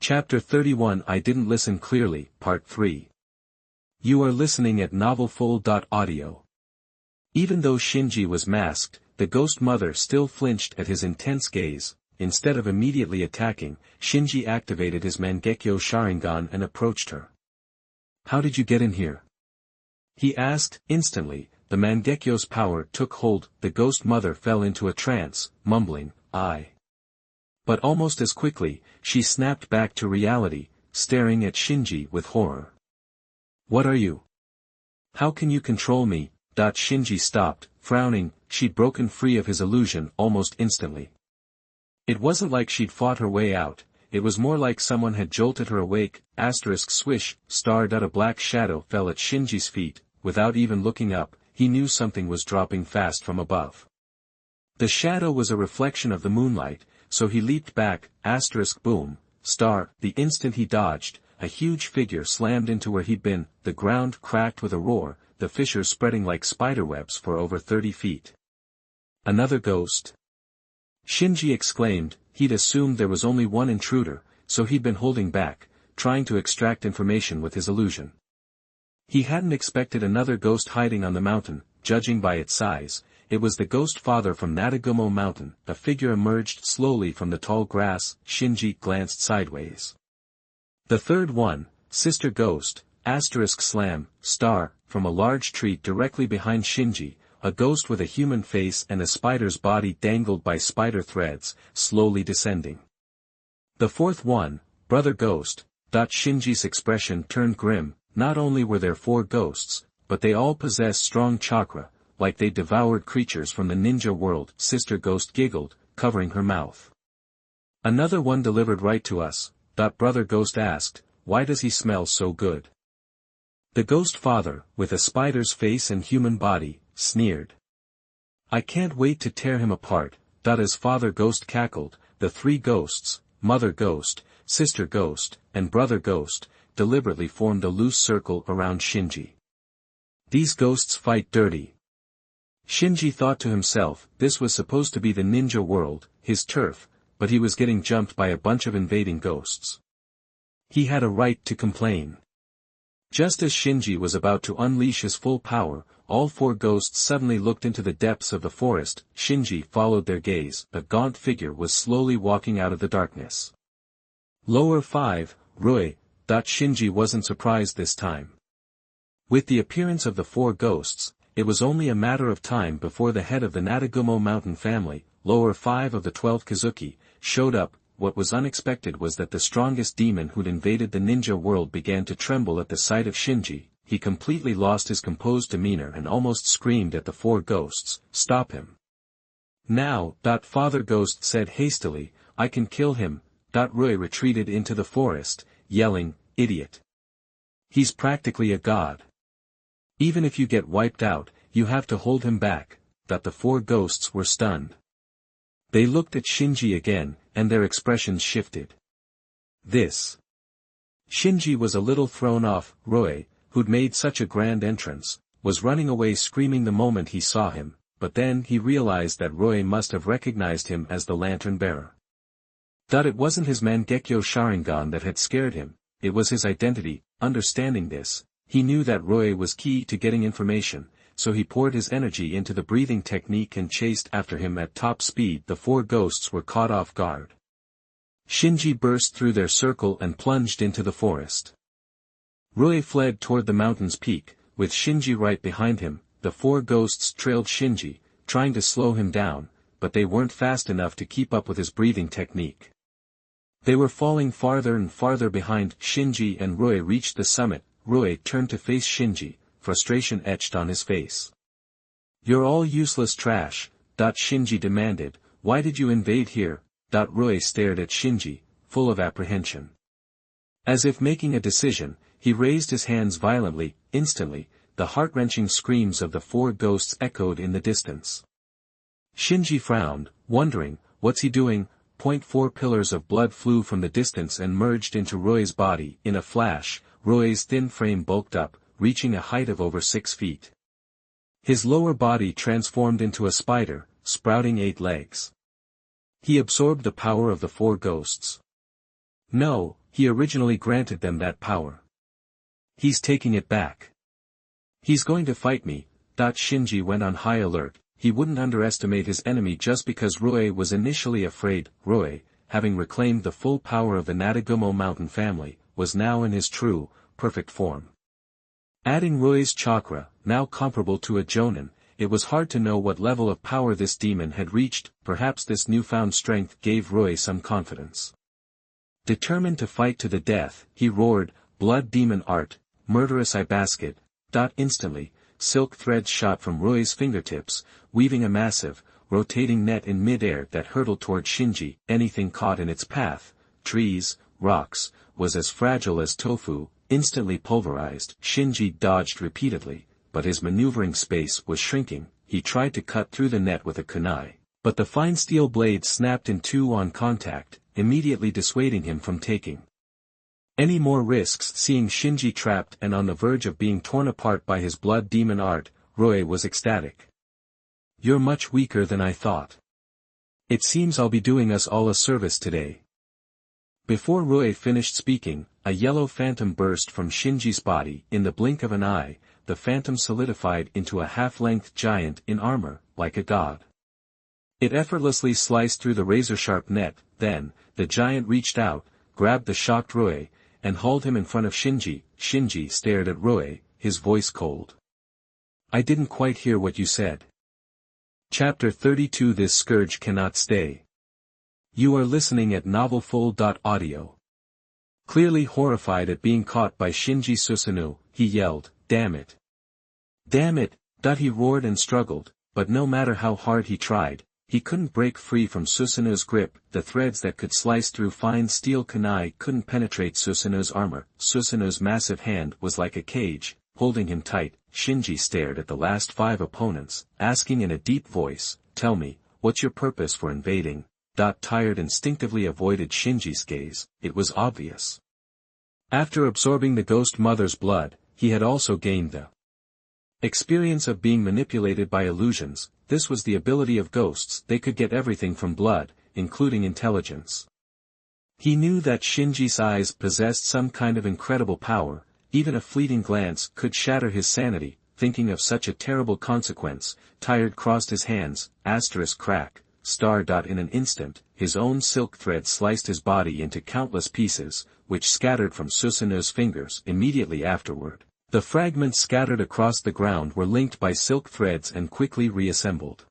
Chapter 31 I Didn't Listen Clearly, Part 3. You are listening at novelfull.audio. Even though Shinji was masked, the ghost mother still flinched at his intense gaze. Instead of immediately attacking, Shinji activated his Mangekyo Sharingan and approached her. "How did you get in here?" he asked. Instantly, the Mangekyo's power took hold. The ghost mother fell into a trance, mumbling, "I." But almost as quickly, she snapped back to reality, staring at Shinji with horror. "What are you? How can you control me?" Shinji stopped, frowning. She'd broken free of his illusion almost instantly. It wasn't like she'd fought her way out, it was more like someone had jolted her awake. Swish, a black shadow fell at Shinji's feet. Without even looking up, he knew something was dropping fast from above. The shadow was a reflection of the moonlight, so he leaped back. Boom, the instant he dodged, a huge figure slammed into where he'd been. The ground cracked with a roar, the fissures spreading like spiderwebs for over 30 feet. "Another ghost?" Shinji exclaimed. He'd assumed there was only one intruder, so he'd been holding back, trying to extract information with his illusion. He hadn't expected another ghost hiding on the mountain. Judging by its size, it was the ghost father from Natagumo Mountain. A figure emerged slowly from the tall grass. Shinji glanced sideways. The third one, sister ghost, from a large tree directly behind Shinji, a ghost with a human face and a spider's body dangled by spider threads, slowly descending. The fourth one, brother ghost. Shinji's expression turned grim. Not only were there 4 ghosts, but they all possessed strong chakra, like they devoured creatures from the ninja world. Sister ghost giggled, covering her mouth. "Another one delivered right to us." Brother ghost asked, "Why does he smell so good?" The ghost father, with a spider's face and human body, sneered. "I can't wait to tear him apart." As father ghost cackled, the 3 ghosts, mother ghost, sister ghost, and brother ghost, deliberately formed a loose circle around Shinji. "These ghosts fight dirty." Shinji thought to himself, this was supposed to be the ninja world, his turf, but he was getting jumped by a bunch of invading ghosts. He had a right to complain. Just as Shinji was about to unleash his full power, all 4 ghosts suddenly looked into the depths of the forest. Shinji followed their gaze. A gaunt figure was slowly walking out of the darkness. Lower 5, Rui. Shinji wasn't surprised this time. With the appearance of the 4 ghosts, it was only a matter of time before the head of the Natagumo mountain family, lower 5 of the 12 Kazuki, showed up. What was unexpected was that the strongest demon who'd invaded the ninja world began to tremble at the sight of Shinji. He completely lost his composed demeanor and almost screamed at the 4 ghosts, "Stop him." "Now," Father Ghost said hastily, "I can kill him." Rui retreated into the forest, yelling, "Idiot. He's practically a god. Even if you get wiped out, you have to hold him back." The 4 ghosts were stunned. They looked at Shinji again, and their expressions shifted. This. Shinji was a little thrown off. Rui, who'd made such a grand entrance, was running away screaming the moment he saw him, but then he realized that Rui must have recognized him as the lantern bearer. It wasn't his Mangekyo Sharingan that had scared him, it was his identity. Understanding this, he knew that Rui was key to getting information, so he poured his energy into the breathing technique and chased after him at top speed. The 4 ghosts were caught off guard. Shinji burst through their circle and plunged into the forest. Rui fled toward the mountain's peak, with Shinji right behind him. The 4 ghosts trailed Shinji, trying to slow him down, but they weren't fast enough to keep up with his breathing technique. They were falling farther and farther behind. Shinji and Rui reached the summit. Rui turned to face Shinji, frustration etched on his face. "You're all useless trash," Shinji demanded. "Why did you invade here?" Rui stared at Shinji, full of apprehension. As if making a decision, he raised his hands violently. Instantly, the heart-wrenching screams of the 4 ghosts echoed in the distance. Shinji frowned, wondering, what's he doing? 4 pillars of blood flew from the distance and merged into Rui's body. In a flash, Rui's thin frame bulked up, reaching a height of over 6 feet. His lower body transformed into a spider, sprouting 8 legs. He absorbed the power of the 4 ghosts. "No," he originally granted them that power. He's taking it back. He's going to fight me. Shinji went on high alert. He wouldn't underestimate his enemy just because Rui was initially afraid. Rui, having reclaimed the full power of the Natagumo mountain family, was now in his true, perfect form. Adding Rui's chakra, now comparable to a Jonin, it was hard to know what level of power this demon had reached. Perhaps this newfound strength gave Rui some confidence. Determined to fight to the death, he roared, "Blood demon art, murderous I basket." Instantly, silk threads shot from Rui's fingertips, weaving a massive, rotating net in mid-air that hurtled toward Shinji. Anything caught in its path, trees, rocks, was as fragile as tofu, instantly pulverized. Shinji dodged repeatedly, but his maneuvering space was shrinking. He tried to cut through the net with a kunai, but the fine steel blade snapped in two on contact, immediately dissuading him from taking any more risks. Seeing Shinji trapped and on the verge of being torn apart by his blood demon art, Rui was ecstatic. "You're much weaker than I thought. It seems I'll be doing us all a service today." Before Rui finished speaking, a yellow phantom burst from Shinji's body. In the blink of an eye, the phantom solidified into a half-length giant in armor, like a god. It effortlessly sliced through the razor-sharp net. Then, the giant reached out, grabbed the shocked Rui, and hauled him in front of Shinji. Shinji stared at Rui, his voice cold. "I didn't quite hear what you said." Chapter 32 This Scourge Cannot Stay. You are listening at novelfull.audio. Clearly horrified at being caught by Shinji Susanoo, he yelled, "Damn it! Damn it!" He roared and struggled, but no matter how hard he tried, he couldn't break free from Susanoo's grip. The threads that could slice through fine steel kunai couldn't penetrate Susanoo's armor. Susanoo's massive hand was like a cage, holding him tight. Shinji stared at the last 5 opponents, asking in a deep voice, "Tell me, what's your purpose for invading?" Tired instinctively avoided Shinji's gaze. It was obvious. After absorbing the ghost mother's blood, he had also gained the experience of being manipulated by illusions. This was the ability of ghosts. They could get everything from blood, including intelligence. He knew that Shinji's eyes possessed some kind of incredible power. Even a fleeting glance could shatter his sanity. Thinking of such a terrible consequence, Tired crossed his hands, crack, star. In an instant, his own silk thread sliced his body into countless pieces, which scattered from Susanoo's fingers. Immediately afterward, the fragments scattered across the ground were linked by silk threads and quickly reassembled.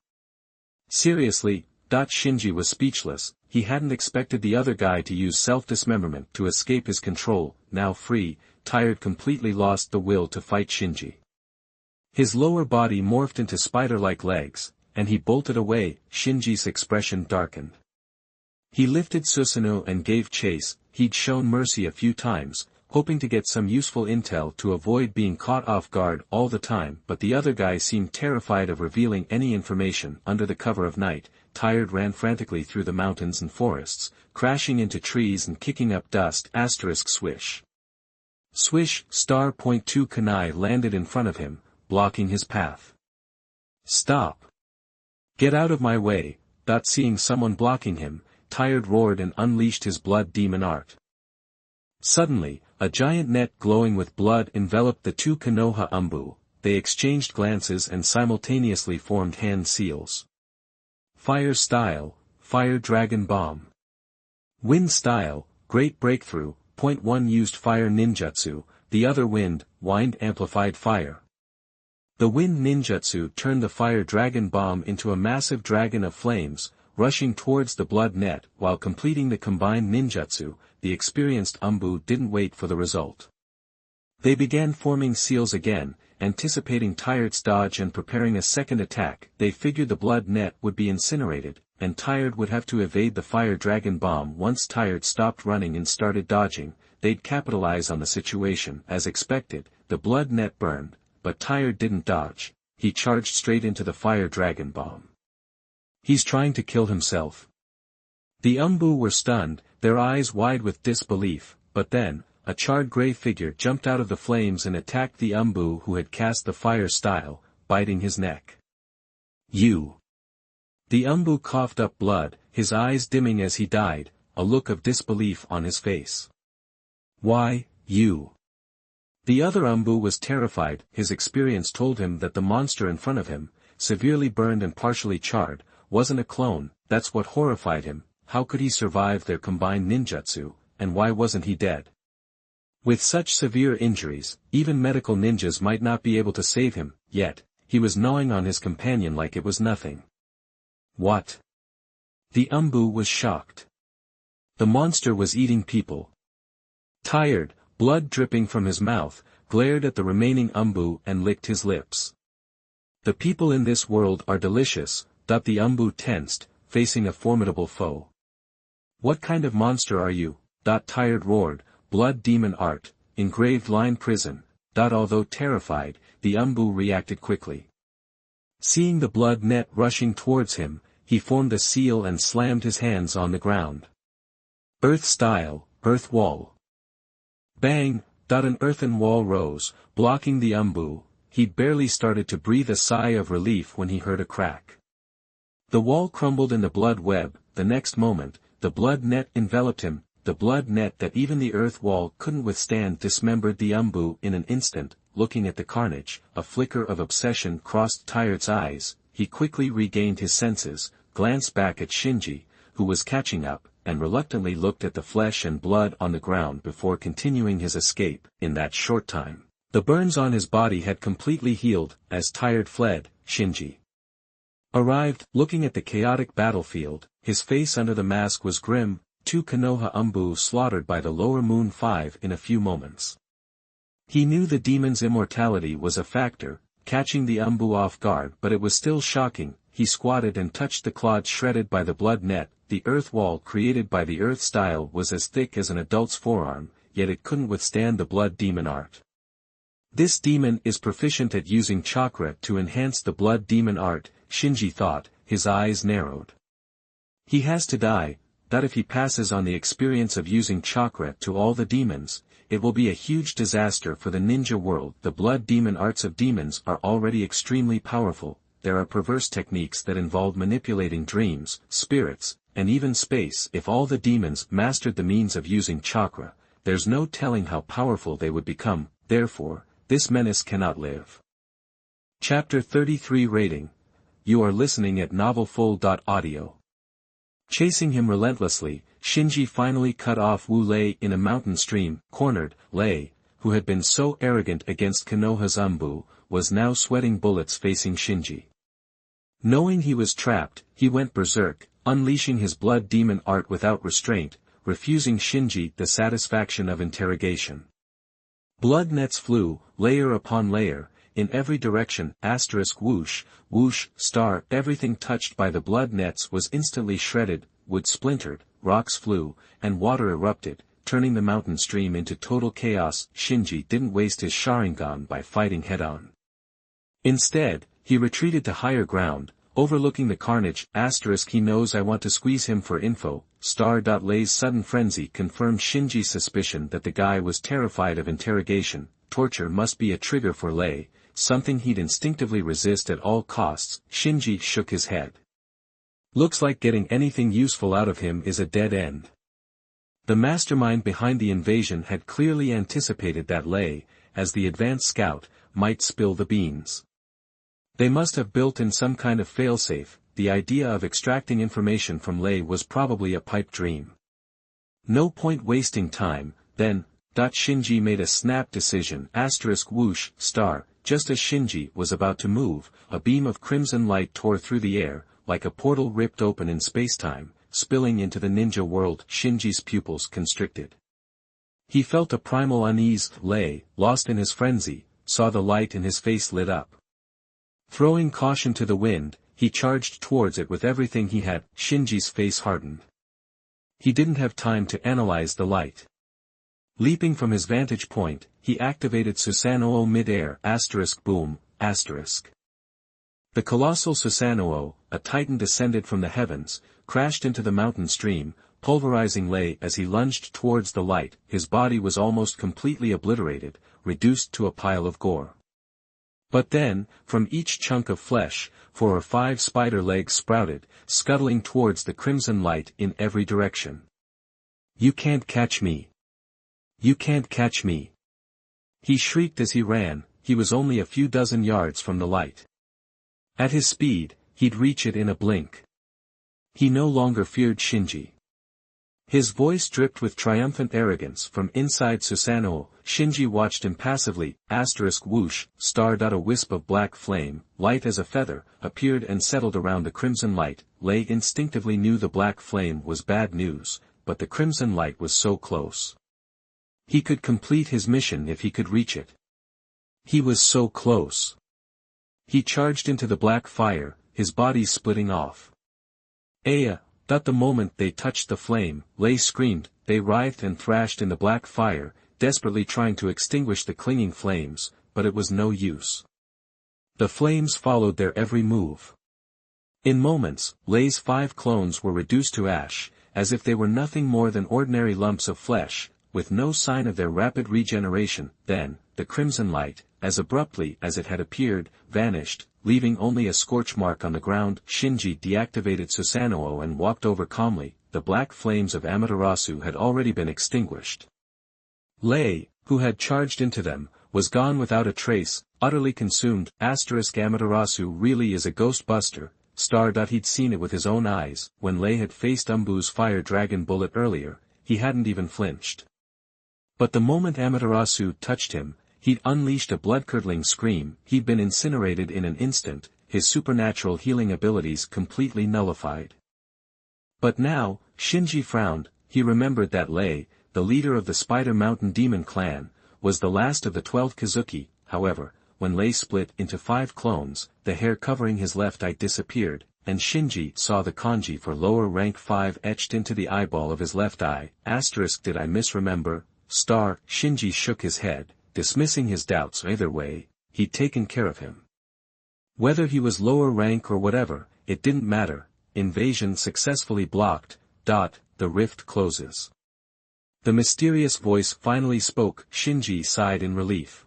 Seriously, Shinji was speechless. He hadn't expected the other guy to use self-dismemberment to escape his control. Now free, Tired completely lost the will to fight Shinji. His lower body morphed into spider-like legs, and he bolted away. Shinji's expression darkened. He lifted Susanoo and gave chase. He'd shown mercy a few times, hoping to get some useful intel to avoid being caught off guard all the time, but the other guy seemed terrified of revealing any information. Under the cover of night, Tired ran frantically through the mountains and forests, crashing into trees and kicking up dust. Swish. Swish. *2 kunai landed in front of him, blocking his path. "Stop! Get out of my way!" Seeing someone blocking him, Tired roared and unleashed his blood demon art. Suddenly, a giant net glowing with blood enveloped the 2 Konoha Umbu. They exchanged glances and simultaneously formed hand seals. Fire style, Fire Dragon Bomb. Wind style, Great Breakthrough. One used fire ninjutsu, the other wind amplified fire. The wind ninjutsu turned the fire dragon bomb into a massive dragon of flames, rushing towards the blood net. While completing the combined ninjutsu, the experienced Umbu didn't wait for the result. They began forming seals again, anticipating Tired's dodge and preparing a second attack. They figured the blood net would be incinerated, and Tired would have to evade the fire dragon bomb. Once Tired stopped running and started dodging, they'd capitalize on the situation. As expected, the blood net burned, but Tired didn't dodge. He charged straight into the fire dragon bomb. He's trying to kill himself. The Umbu were stunned, their eyes wide with disbelief, but then, a charred gray figure jumped out of the flames and attacked the Umbu who had cast the fire style, biting his neck. "You!" The Umbu coughed up blood, his eyes dimming as he died, a look of disbelief on his face. Why, you. The other Umbu was terrified. His experience told him that the monster in front of him, severely burned and partially charred, wasn't a clone. That's what horrified him. How could he survive their combined ninjutsu, and why wasn't he dead? With such severe injuries, even medical ninjas might not be able to save him, yet, he was gnawing on his companion like it was nothing. What? The Umbu was shocked. The monster was eating people. Tired, blood dripping from his mouth, glared at the remaining Umbu and licked his lips. The people in this world are delicious, thought the Umbu tensed, facing a formidable foe. What kind of monster are you? Tired roared, blood demon art, engraved line prison. Although terrified, the Umbu reacted quickly. Seeing the blood net rushing towards him, he formed a seal and slammed his hands on the ground. Earth style, earth wall. Bang! An earthen wall rose, blocking the Umbu. He'd barely started to breathe a sigh of relief when he heard a crack. The wall crumbled in the blood web. The next moment, the blood net enveloped him. The blood net that even the earth wall couldn't withstand dismembered the Umbu in an instant. Looking at the carnage, a flicker of obsession crossed Tired's eyes. He quickly regained his senses, glanced back at Shinji, who was catching up, and reluctantly looked at the flesh and blood on the ground before continuing his escape. In that short time, the burns on his body had completely healed. As Tired fled, Shinji arrived. Looking at the chaotic battlefield, his face under the mask was grim. 2 Konoha Umbu slaughtered by the lower moon 5 in a few moments. He knew the demon's immortality was a factor, catching the Umbu off guard, but it was still shocking. He squatted and touched the clods shredded by the blood net. The earth wall created by the earth style was as thick as an adult's forearm, yet it couldn't withstand the blood demon art. This demon is proficient at using chakra to enhance the blood demon art, Shinji thought, his eyes narrowed. He has to die. That if he passes on the experience of using chakra to all the demons, it will be a huge disaster for the ninja world. The blood demon arts of demons are already extremely powerful. There are perverse techniques that involve manipulating dreams, spirits, and even space. If all the demons mastered the means of using chakra, there's no telling how powerful they would become. Therefore, this menace cannot live. Chapter 33 Rating. You are listening at novelfull.audio. Chasing him relentlessly, Shinji finally cut off Wu Lei in a mountain stream. Cornered, Lei, who had been so arrogant against Konoha's Umbu, was now sweating bullets facing Shinji. Knowing he was trapped, he went berserk, unleashing his blood demon art without restraint, refusing Shinji the satisfaction of interrogation. Blood nets flew, layer upon layer, in every direction. Whoosh, whoosh, star. Everything touched by the blood nets was instantly shredded, wood splintered, rocks flew, and water erupted, turning the mountain stream into total chaos. Shinji didn't waste his Sharingan by fighting head-on. Instead, he retreated to higher ground, overlooking the carnage. He knows I want to squeeze him for info. Lei's sudden frenzy confirmed Shinji's suspicion that the guy was terrified of interrogation. Torture must be a trigger for Lei, something he'd instinctively resist at all costs. Shinji shook his head. Looks like getting anything useful out of him is a dead end. The mastermind behind the invasion had clearly anticipated that Lei, as the advanced scout, might spill the beans. They must have built in some kind of failsafe. The idea of extracting information from Lei was probably a pipe dream. No point wasting time, then. Shinji made a snap decision. Whoosh, star. Just as Shinji was about to move, a beam of crimson light tore through the air, like a portal ripped open in spacetime, spilling into the ninja world. Shinji's pupils constricted. He felt a primal unease. Lei, lost in his frenzy, saw the light and his face lit up. Throwing caution to the wind, he charged towards it with everything he had. Shinji's face hardened. He didn't have time to analyze the light. Leaping from his vantage point, he activated Susanoo mid-air. Boom. The colossal Susanoo, a titan descended from the heavens, crashed into the mountain stream, pulverizing Lei as he lunged towards the light. His body was almost completely obliterated, reduced to a pile of gore. But then, from each chunk of flesh, 4 or 5 spider legs sprouted, scuttling towards the crimson light in every direction. You can't catch me. You can't catch me. He shrieked as he ran. He was only a few dozen yards from the light. At his speed, he'd reach it in a blink. He no longer feared Shinji. His voice dripped with triumphant arrogance from inside Susanoo. Shinji watched impassively. Whoosh, star. A wisp of black flame, light as a feather, appeared and settled around the crimson light. Lei instinctively knew the black flame was bad news, but the crimson light was so close. He could complete his mission if he could reach it. He was so close. He charged into the black fire, his body splitting off. Aya! The moment they touched the flame, Lei screamed. They writhed and thrashed in the black fire, desperately trying to extinguish the clinging flames, but it was no use. The flames followed their every move. In moments, Lei's 5 clones were reduced to ash, as if they were nothing more than ordinary lumps of flesh, with no sign of their rapid regeneration. Then, the crimson light, as abruptly as it had appeared, vanished, leaving only a scorch mark on the ground. Shinji deactivated Susanoo and walked over calmly. The black flames of Amaterasu had already been extinguished. Lei, who had charged into them, was gone without a trace, utterly consumed. Amaterasu really is a ghostbuster. He'd seen it with his own eyes. When Lei had faced Umbu's fire dragon bullet earlier, he hadn't even flinched. But the moment Amaterasu touched him, he'd unleashed a blood-curdling scream. He'd been incinerated in an instant, his supernatural healing abilities completely nullified. But now, Shinji frowned. He remembered that Lei, the leader of the Spider Mountain Demon clan, was the last of the 12 Kazuki. However, when Lei split into 5 clones, the hair covering his left eye disappeared, and Shinji saw the kanji for lower rank 5 etched into the eyeball of his left eye. Did I misremember? Shinji shook his head, dismissing his doubts. Either way, he'd taken care of him. Whether he was lower rank or whatever, it didn't matter. Invasion successfully blocked. The rift closes. The mysterious voice finally spoke. Shinji sighed in relief.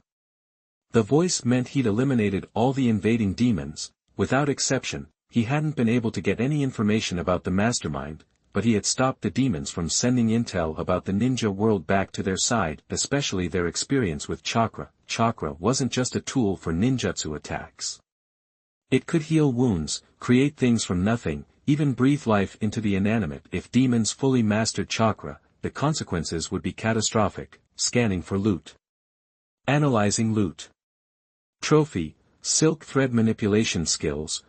The voice meant he'd eliminated all the invading demons. Without exception, he hadn't been able to get any information about the mastermind, but he had stopped the demons from sending intel about the ninja world back to their side, especially their experience with chakra. Chakra wasn't just a tool for ninjutsu attacks. It could heal wounds, create things from nothing, even breathe life into the inanimate. If demons fully mastered chakra, the consequences would be catastrophic. Scanning for loot. Analyzing loot. Trophy, silk thread manipulation skills.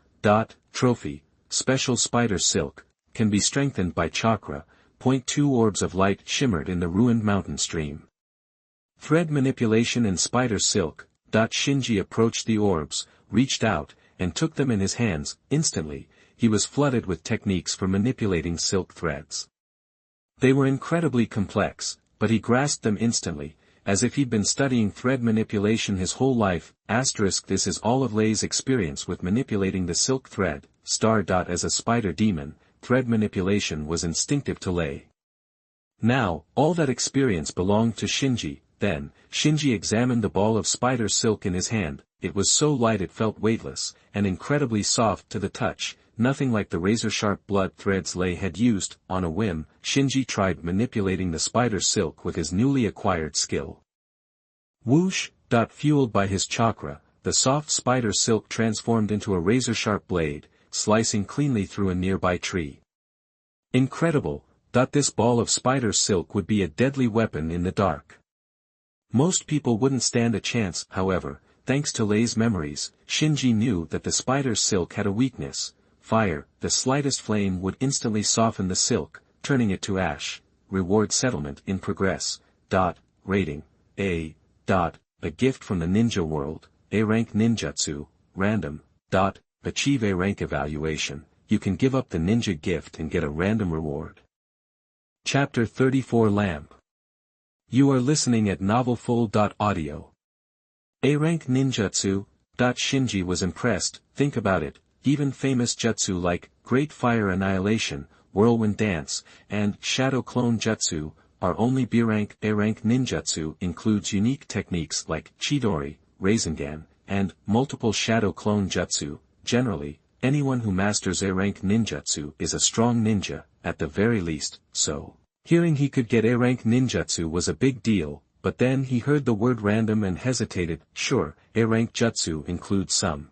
Trophy, special spider silk, can be strengthened by chakra. 2 orbs of light shimmered in the ruined mountain stream. Thread manipulation and spider silk. Shinji approached the orbs, reached out, and took them in his hands. Instantly, he was flooded with techniques for manipulating silk threads. They were incredibly complex, but he grasped them instantly, as if he'd been studying thread manipulation his whole life. This is all of Lei's experience with manipulating the silk thread. As a spider demon, thread manipulation was instinctive to Lei. Now, all that experience belonged to Shinji. Then, Shinji examined the ball of spider silk in his hand. It was so light it felt weightless, and incredibly soft to the touch, nothing like the razor-sharp blood threads Lei had used. On a whim, Shinji tried manipulating the spider silk with his newly acquired skill. Whoosh! Fueled by his chakra, the soft spider silk transformed into a razor-sharp blade, slicing cleanly through a nearby tree. Incredible! This ball of spider silk would be a deadly weapon in the dark. Most people wouldn't stand a chance. However, thanks to Lei's memories, Shinji knew that the spider silk had a weakness. Fire. The slightest flame would instantly soften the silk, turning it to ash. Reward settlement in progress. Rating. A. A gift from the ninja world. A rank ninjutsu. Random. Achieve A rank evaluation. You can give up the ninja gift and get a random reward. Chapter 34 Lamp. You are listening at novelfull.audio. A rank ninjutsu. Shinji was impressed. Think about it, even famous jutsu like Great Fire Annihilation, Whirlwind Dance, and Shadow Clone Jutsu are only B rank. A rank ninjutsu includes unique techniques like Chidori, Rasengan, and multiple Shadow Clone Jutsu. Generally, anyone who masters A rank ninjutsu is a strong ninja, at the very least. So, hearing he could get A rank ninjutsu was a big deal. but then he heard the word random and hesitated. Sure, A-rank jutsu includes some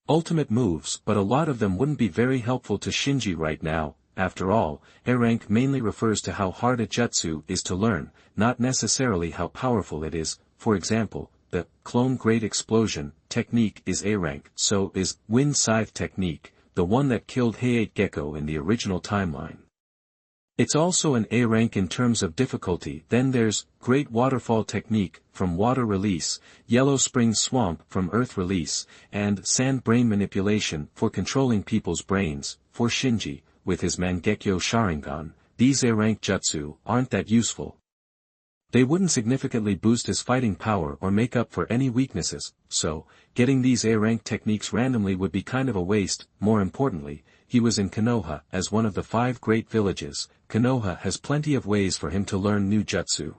ultimate moves, but a lot of them wouldn't be very helpful to Shinji right now. After all, A-rank mainly refers to how hard a jutsu is to learn, not necessarily how powerful it is. For example, the clone great explosion technique is A-rank, so is wind scythe technique, the one that killed Hayate Gecko in the original timeline. It's also an A-rank in terms of difficulty. Then there's Great Waterfall Technique, from Water Release, Yellow Spring Swamp from Earth Release, and Sand Brain Manipulation for controlling people's brains. For Shinji, with his Mangekyo Sharingan, these A-rank jutsu aren't that useful. They wouldn't significantly boost his fighting power or make up for any weaknesses, so, getting these A-rank techniques randomly would be kind of a waste. More importantly, he was in Konoha as one of the 5 great villages. Konoha has plenty of ways for him to learn new jutsu.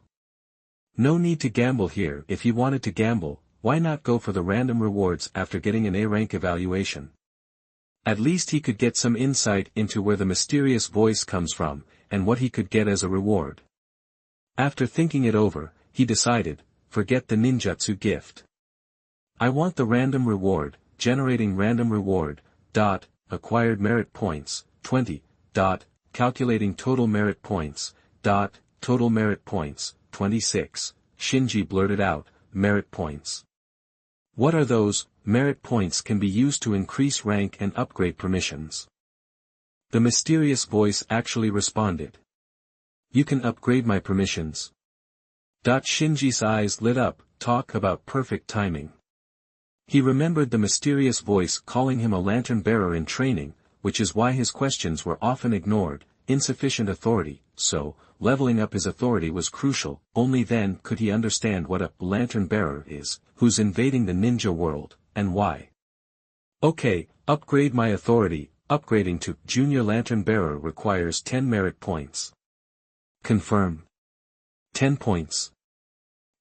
No need to gamble here. If he wanted to gamble, why not go for the random rewards after getting an A-rank evaluation? At least he could get some insight into where the mysterious voice comes from, and what he could get as a reward. After thinking it over, he decided, forget the ninjutsu gift. I want the random reward, generating random reward, acquired merit points, 20, calculating total merit points, total merit points, 26, Shinji blurted out, merit points. What are those? Merit points can be used to increase rank and upgrade permissions. The mysterious voice actually responded. You can upgrade my permissions. Shinji's eyes lit up. Talk about perfect timing. He remembered the mysterious voice calling him a lantern bearer in training, which is why his questions were often ignored. Insufficient authority, so, leveling up his authority was crucial. Only then could he understand what a lantern bearer is, who's invading the ninja world, and why. Okay, upgrade my authority. Upgrading to junior lantern bearer requires 10 merit points. Confirm. 10 points.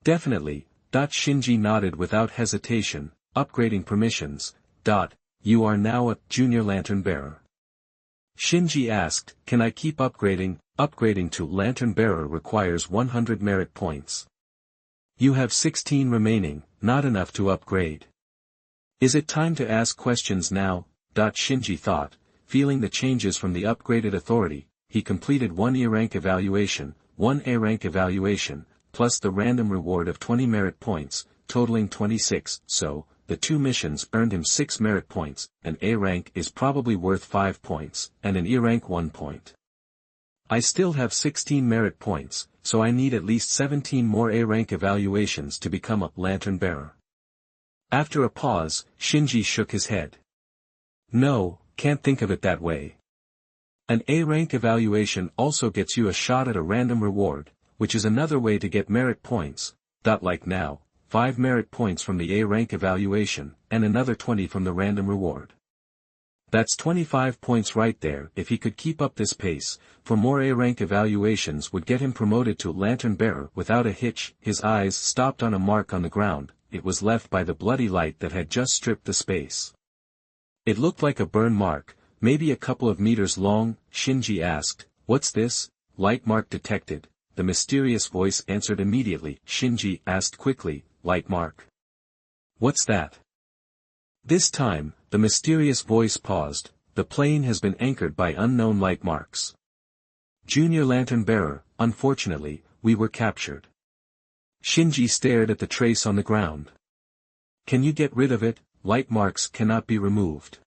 Definitely. Shinji nodded without hesitation. Upgrading permissions. You are now a junior lantern bearer. Shinji asked, can I keep upgrading? Upgrading to lantern bearer requires 100 merit points. You have 16 remaining, not enough to upgrade. Is it time to ask questions now? Shinji thought, feeling the changes from the upgraded authority. He completed 1 E-rank evaluation, 1 A-rank evaluation, plus the random reward of 20 merit points, totaling 26, so, the 2 missions earned him 6 merit points. An A-rank is probably worth 5 points, and an E-rank 1 point. I still have 16 merit points, so I need at least 17 more A-rank evaluations to become a lantern bearer. After a pause, Shinji shook his head. No, can't think of it that way. An A-rank evaluation also gets you a shot at a random reward, which is another way to get merit points. Like now, 5 merit points from the A-rank evaluation, and another 20 from the random reward. That's 25 points right there. If he could keep up this pace, for more A-rank evaluations would get him promoted to lantern bearer without a hitch. His eyes stopped on a mark on the ground. It was left by the bloody light that had just stripped the space. It looked like a burn mark, maybe a couple of meters long. Shinji asked, what's this? Light mark detected. The mysterious voice answered immediately. Shinji asked quickly, light mark. What's that? This time, the mysterious voice paused. The plane has been anchored by unknown light marks. Junior lantern bearer, unfortunately, we were captured. Shinji stared at the trace on the ground. Can you get rid of it? Light marks cannot be removed.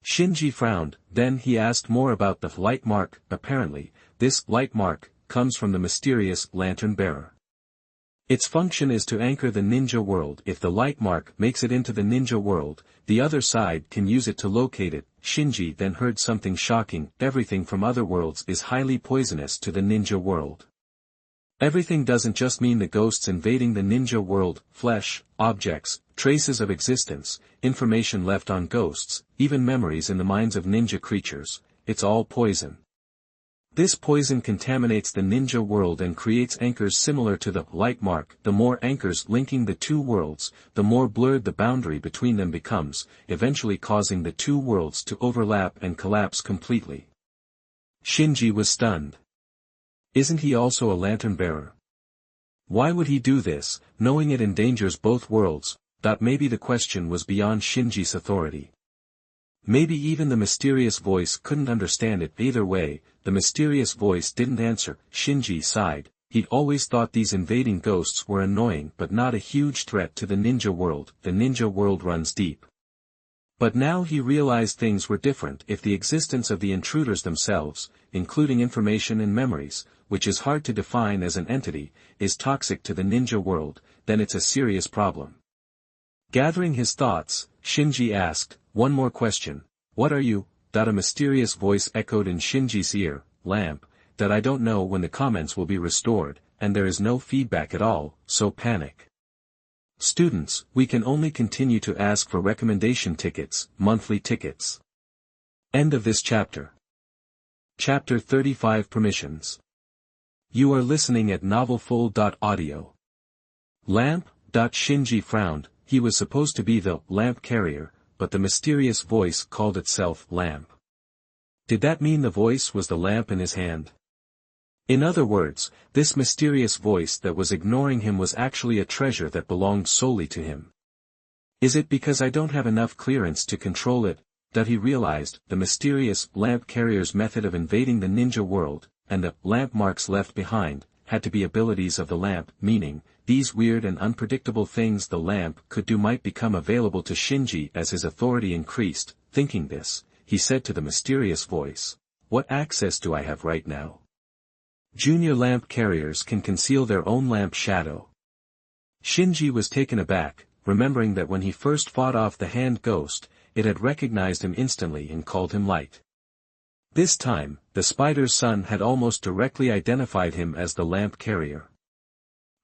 Shinji frowned, then he asked more about the light mark. Apparently, this light mark comes from the mysterious lantern bearer. Its function is to anchor the ninja world. If the light mark makes it into the ninja world, the other side can use it to locate it. Shinji then heard something shocking. Everything from other worlds is highly poisonous to the ninja world. Everything doesn't just mean the ghosts invading the ninja world, flesh, objects, traces of existence, information left on ghosts, even memories in the minds of ninja creatures. It's all poison. This poison contaminates the ninja world and creates anchors similar to the light mark. The more anchors linking the two worlds, the more blurred the boundary between them becomes, eventually causing the two worlds to overlap and collapse completely. Shinji was stunned. Isn't he also a lantern bearer? Why would he do this, knowing it endangers both worlds? Maybe the question was beyond Shinji's authority. Maybe even the mysterious voice couldn't understand it. Either way, the mysterious voice didn't answer. Shinji sighed. He'd always thought these invading ghosts were annoying but not a huge threat to the ninja world. The ninja world runs deep. But now he realized things were different. If the existence of the intruders themselves, including information and memories, which is hard to define as an entity, is toxic to the ninja world, then it's a serious problem. Gathering his thoughts, Shinji asked, "One more question. What are you?" A mysterious voice echoed in Shinji's ear, "Lamp, that I don't know when the comments will be restored, and there is no feedback at all, so panic. Students, we can only continue to ask for recommendation tickets, monthly tickets." End of this chapter. Chapter 35 Permissions. You are listening at novelfull.audio. Lamp. Shinji frowned. He was supposed to be the lamp carrier, but the mysterious voice called itself Lamp. Did that mean the voice was the lamp in his hand? In other words, this mysterious voice that was ignoring him was actually a treasure that belonged solely to him. Is it because I don't have enough clearance to control it? He realized the mysterious lamp carrier's method of invading the ninja world, and the lamp marks left behind, had to be abilities of the lamp, meaning, these weird and unpredictable things the lamp could do might become available to Shinji as his authority increased. Thinking this, he said to the mysterious voice, "What access do I have right now?" Junior lamp carriers can conceal their own lamp shadow. Shinji was taken aback, remembering that when he first fought off the hand ghost, it had recognized him instantly and called him Light. This time, the spider's son had almost directly identified him as the lamp carrier.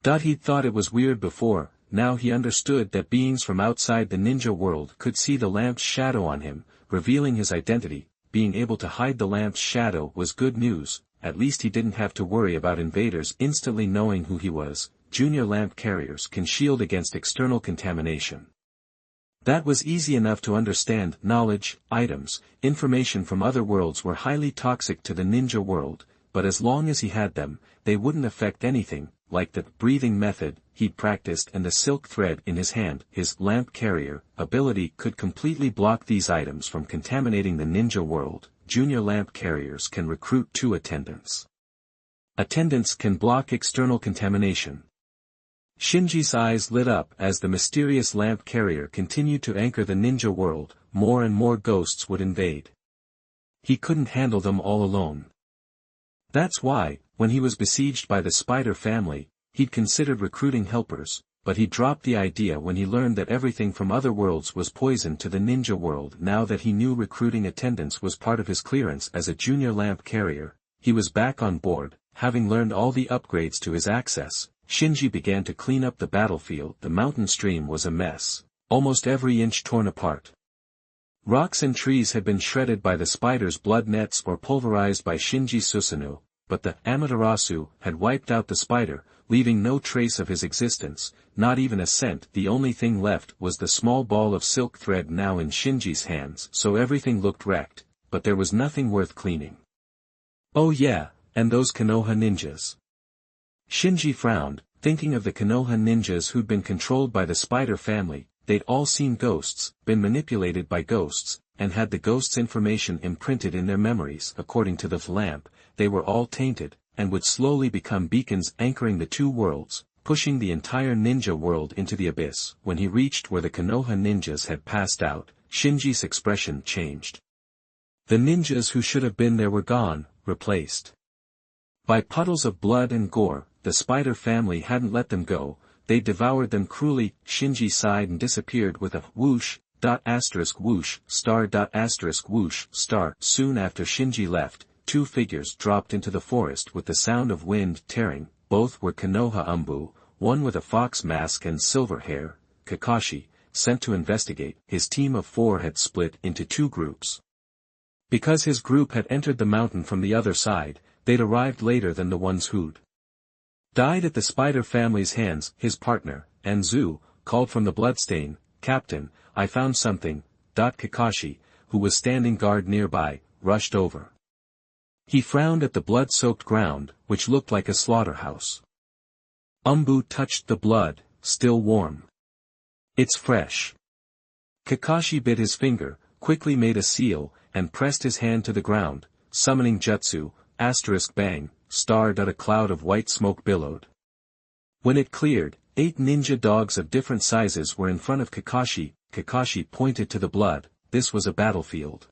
He'd thought it was weird before, now he understood that beings from outside the ninja world could see the lamp's shadow on him, revealing his identity. Being able to hide the lamp's shadow was good news, at least he didn't have to worry about invaders instantly knowing who he was. Junior lamp carriers can shield against external contamination. That was easy enough to understand. Knowledge, items, information from other worlds were highly toxic to the ninja world, but as long as he had them, they wouldn't affect anything, like the breathing method he'd practiced and the silk thread in his hand. His lamp carrier ability could completely block these items from contaminating the ninja world. Junior lamp carriers can recruit 2 attendants. Attendants can block external contamination. Shinji's eyes lit up as the mysterious lamp carrier continued to anchor the ninja world. More and more ghosts would invade. He couldn't handle them all alone. That's why, when he was besieged by the spider family, he'd considered recruiting helpers, but he dropped the idea when he learned that everything from other worlds was poison to the ninja world. Now that he knew recruiting attendants was part of his clearance as a junior lamp carrier, he was back on board. Having learned all the upgrades to his access, Shinji began to clean up the battlefield. The mountain stream was a mess, almost every inch torn apart. Rocks and trees had been shredded by the spider's blood nets or pulverized by Shinji's Susanoo, but the Amaterasu had wiped out the spider, leaving no trace of his existence, not even a scent. The only thing left was the small ball of silk thread now in Shinji's hands, so everything looked wrecked, but there was nothing worth cleaning. Oh yeah, and those Konoha ninjas. Shinji frowned, thinking of the Konoha ninjas who'd been controlled by the spider family. They'd all seen ghosts, been manipulated by ghosts, and had the ghosts' information imprinted in their memories. According to the lamp, they were all tainted, and would slowly become beacons anchoring the 2 worlds, pushing the entire ninja world into the abyss. When he reached where the Konoha ninjas had passed out, Shinji's expression changed. The ninjas who should have been there were gone, replaced by puddles of blood and gore. The spider family hadn't let them go, they devoured them cruelly. Shinji sighed and disappeared with a whoosh, whoosh, star. Whoosh, star. Soon after Shinji left, 2 figures dropped into the forest with the sound of wind tearing. Both were Konoha Umbu, one with a fox mask and silver hair, Kakashi, sent to investigate. His team of 4 had split into 2 groups. Because his group had entered the mountain from the other side, they'd arrived later than the ones who'd died at the spider family's hands. His partner, Anzu, called from the bloodstain, "Captain, I found something." Kakashi, who was standing guard nearby, rushed over. He frowned at the blood-soaked ground, which looked like a slaughterhouse. Umbu touched the blood, still warm. It's fresh. Kakashi bit his finger, quickly made a seal, and pressed his hand to the ground, summoning jutsu, *bang, starred at a cloud of white smoke billowed. When it cleared, 8 ninja dogs of different sizes were in front of Kakashi. Kakashi pointed to the blood. This was a battlefield.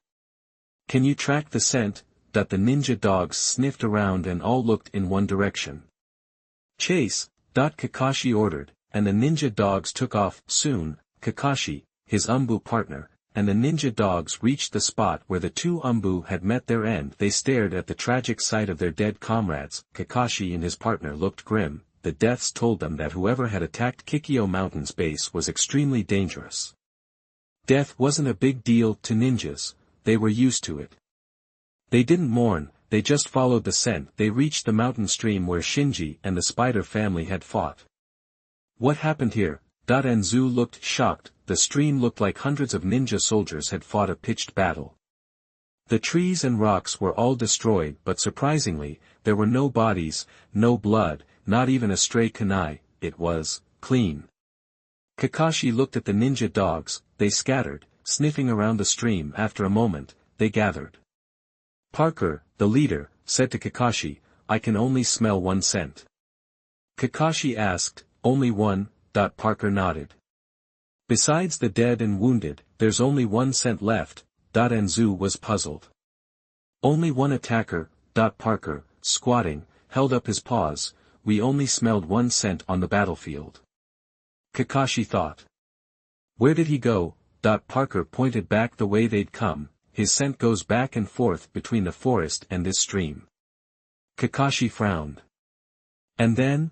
Can you track the scent? The ninja dogs sniffed around and all looked in one direction. Chase! Kakashi ordered, and the ninja dogs took off. Soon, Kakashi, his Umbu partner, and the ninja dogs reached the spot where the 2 Umbu had met their end. They stared at the tragic sight of their dead comrades. Kakashi and his partner looked grim. The deaths told them that whoever had attacked Kikyo Mountain's base was extremely dangerous. Death wasn't a big deal to ninjas, they were used to it. They didn't mourn, they just followed the scent. They reached the mountain stream where Shinji and the spider family had fought. What happened here? Enzu looked shocked. The stream looked like hundreds of ninja soldiers had fought a pitched battle. The trees and rocks were all destroyed, but surprisingly, there were no bodies, no blood, not even a stray kunai. It was clean. Kakashi looked at the ninja dogs. They scattered, sniffing around the stream. After a moment, they gathered. Parker, the leader, said to Kakashi, I can only smell 1 scent. Kakashi asked, only 1? Parker nodded. Besides the dead and wounded, there's only 1 scent left. Enzu was puzzled. Only 1 attacker. Parker, squatting, held up his paws. We only smelled 1 scent on the battlefield. Kakashi thought. Where did he go? Parker pointed back the way they'd come. His scent goes back and forth between the forest and this stream. Kakashi frowned. And then,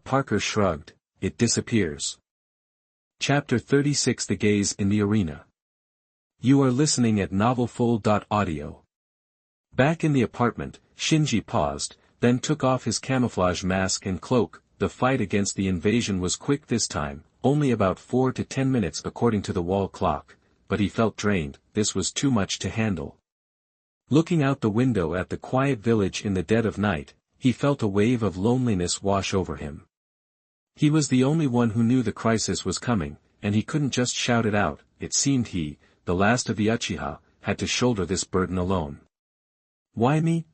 Parker shrugged, it disappears. Chapter 36 The Gaze in the Arena. You are listening at novelfull.audio. Back in the apartment, Shinji paused, then took off his camouflage mask and cloak. The fight against the invasion was quick this time, only about 4 to 10 minutes according to the wall clock, but he felt drained. This was too much to handle. Looking out the window at the quiet village in the dead of night, he felt a wave of loneliness wash over him. He was the only one who knew the crisis was coming, and he couldn't just shout it out. It seemed he, the last of the Uchiha, had to shoulder this burden alone. Why me?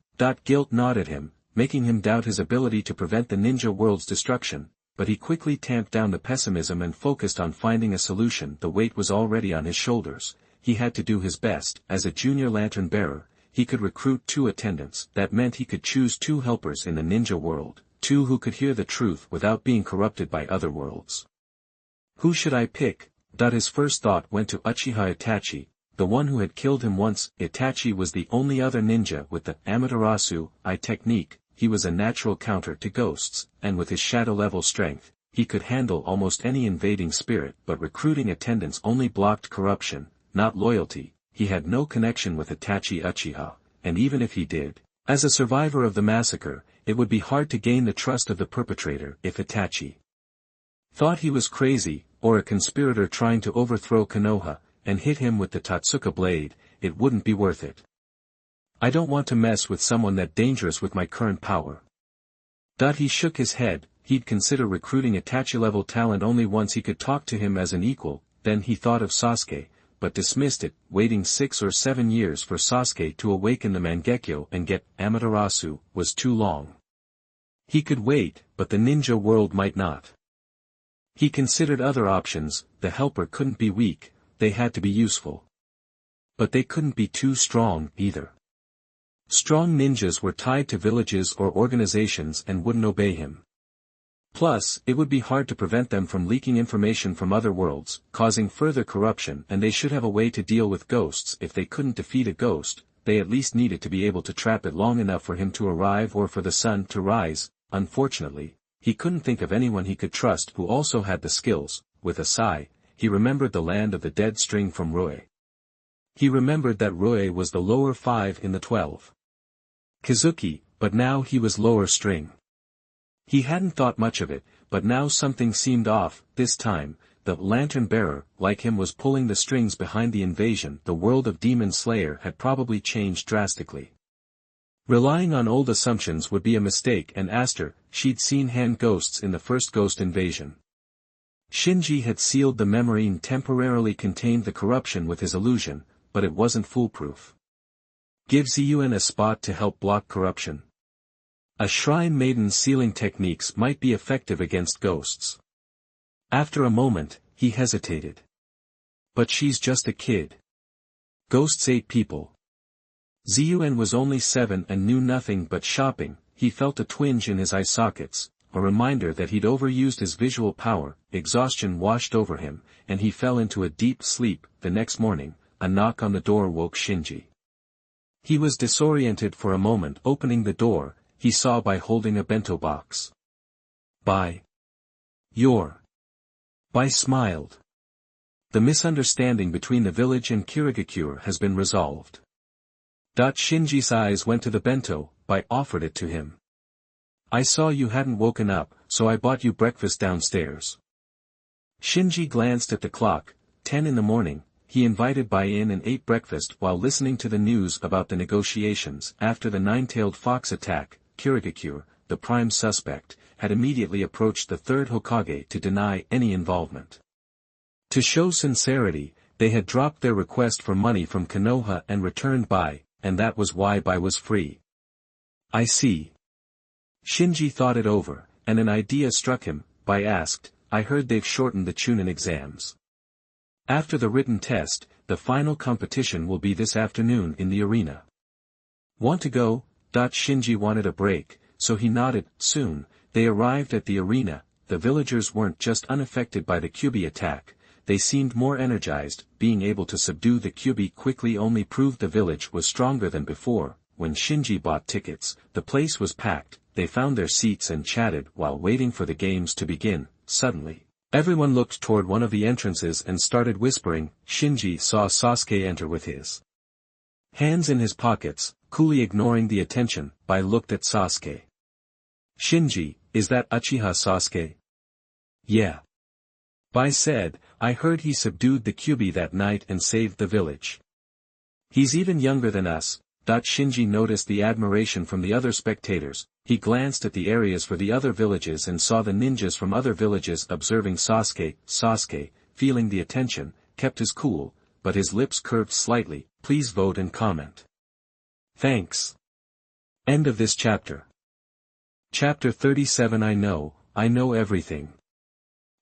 Guilt gnawed at him, making him doubt his ability to prevent the ninja world's destruction, but he quickly tamped down the pessimism and focused on finding a solution. The weight was already on his shoulders. He had to do his best. As a junior lantern bearer, he could recruit 2 attendants. That meant he could choose 2 helpers in the ninja world, 2 who could hear the truth without being corrupted by other worlds. Who should I pick? His first thought went to Uchiha Itachi, the one who had killed him once. Itachi was the only other ninja with the Amaterasu Eye technique. He was a natural counter to ghosts, and with his shadow-level strength, he could handle almost any invading spirit. But recruiting attendants only blocked corruption, not loyalty. He had no connection with Itachi Uchiha, and even if he did, as a survivor of the massacre, it would be hard to gain the trust of the perpetrator. If Itachi thought he was crazy, or a conspirator trying to overthrow Konoha, and hit him with the Tatsuka blade, it wouldn't be worth it. I don't want to mess with someone that dangerous with my current power. He shook his head. He'd consider recruiting Itachi-level talent only once he could talk to him as an equal. Then he thought of Sasuke, but dismissed it. Waiting 6 or 7 years for Sasuke to awaken the Mangekyo and get Amaterasu was too long. He could wait, but the ninja world might not. He considered other options. The helper couldn't be weak, they had to be useful. But they couldn't be too strong, either. Strong ninjas were tied to villages or organizations and wouldn't obey him. Plus, it would be hard to prevent them from leaking information from other worlds, causing further corruption. And they should have a way to deal with ghosts. If they couldn't defeat a ghost, they at least needed to be able to trap it long enough for him to arrive or for the sun to rise. Unfortunately, he couldn't think of anyone he could trust who also had the skills. With a sigh, he remembered the land of the dead string from Rui. He remembered that Rui was the lower 5 in the 12. Kazuki, but now he was lower string. He hadn't thought much of it, but now something seemed off. This time, the lantern bearer, like him, was pulling the strings behind the invasion. The world of Demon Slayer had probably changed drastically. Relying on old assumptions would be a mistake, and asked her, she'd seen hand ghosts in the first ghost invasion. Shinji had sealed the memory and temporarily contained the corruption with his illusion, but it wasn't foolproof. Give Ziyuan a spot to help block corruption. A shrine maiden's sealing techniques might be effective against ghosts. After a moment, he hesitated. But she's just a kid. Ghosts ate people. Ziyuan was only 7 and knew nothing but shopping. He felt a twinge in his eye sockets, a reminder that he'd overused his visual power. Exhaustion washed over him, and he fell into a deep sleep. The next morning, a knock on the door woke Shinji. He was disoriented for a moment. Opening the door, he saw Bai holding a bento box. Bai. Bai smiled. The misunderstanding between the village and Kirigakure has been resolved. Shinji's eyes went to the bento. Bai offered it to him. I saw you hadn't woken up, so I bought you breakfast downstairs. Shinji glanced at the clock. 10 in the morning. He invited Bai in and ate breakfast while listening to the news about the negotiations. After the nine-tailed fox attack, Kirigakure, the prime suspect, had immediately approached the third Hokage to deny any involvement. To show sincerity, they had dropped their request for money from Konoha and returned Bai, and that was why Bai was free. I see. Shinji thought it over, and an idea struck him. Bai asked, I heard they've shortened the Chunin exams. After the written test, the final competition will be this afternoon in the arena. Want to go? Shinji wanted a break, so he nodded. Soon, they arrived at the arena. The villagers weren't just unaffected by the Kyuubi attack, they seemed more energized. Being able to subdue the Kyuubi quickly only proved the village was stronger than before. When Shinji bought tickets, the place was packed. They found their seats and chatted while waiting for the games to begin. Suddenly, everyone looked toward one of the entrances and started whispering. Shinji saw Sasuke enter with his hands in his pockets, coolly ignoring the attention. Bai looked at Sasuke. Shinji, is that Uchiha Sasuke? Yeah. Bai said, I heard he subdued the Kyuubi that night and saved the village. He's even younger than us. Shinji noticed the admiration from the other spectators. He glanced at the areas for the other villages and saw the ninjas from other villages observing Sasuke. Sasuke, feeling the attention, kept his cool, but his lips curved slightly. Please vote and comment. Thanks. End of this chapter. Chapter 37. I know everything.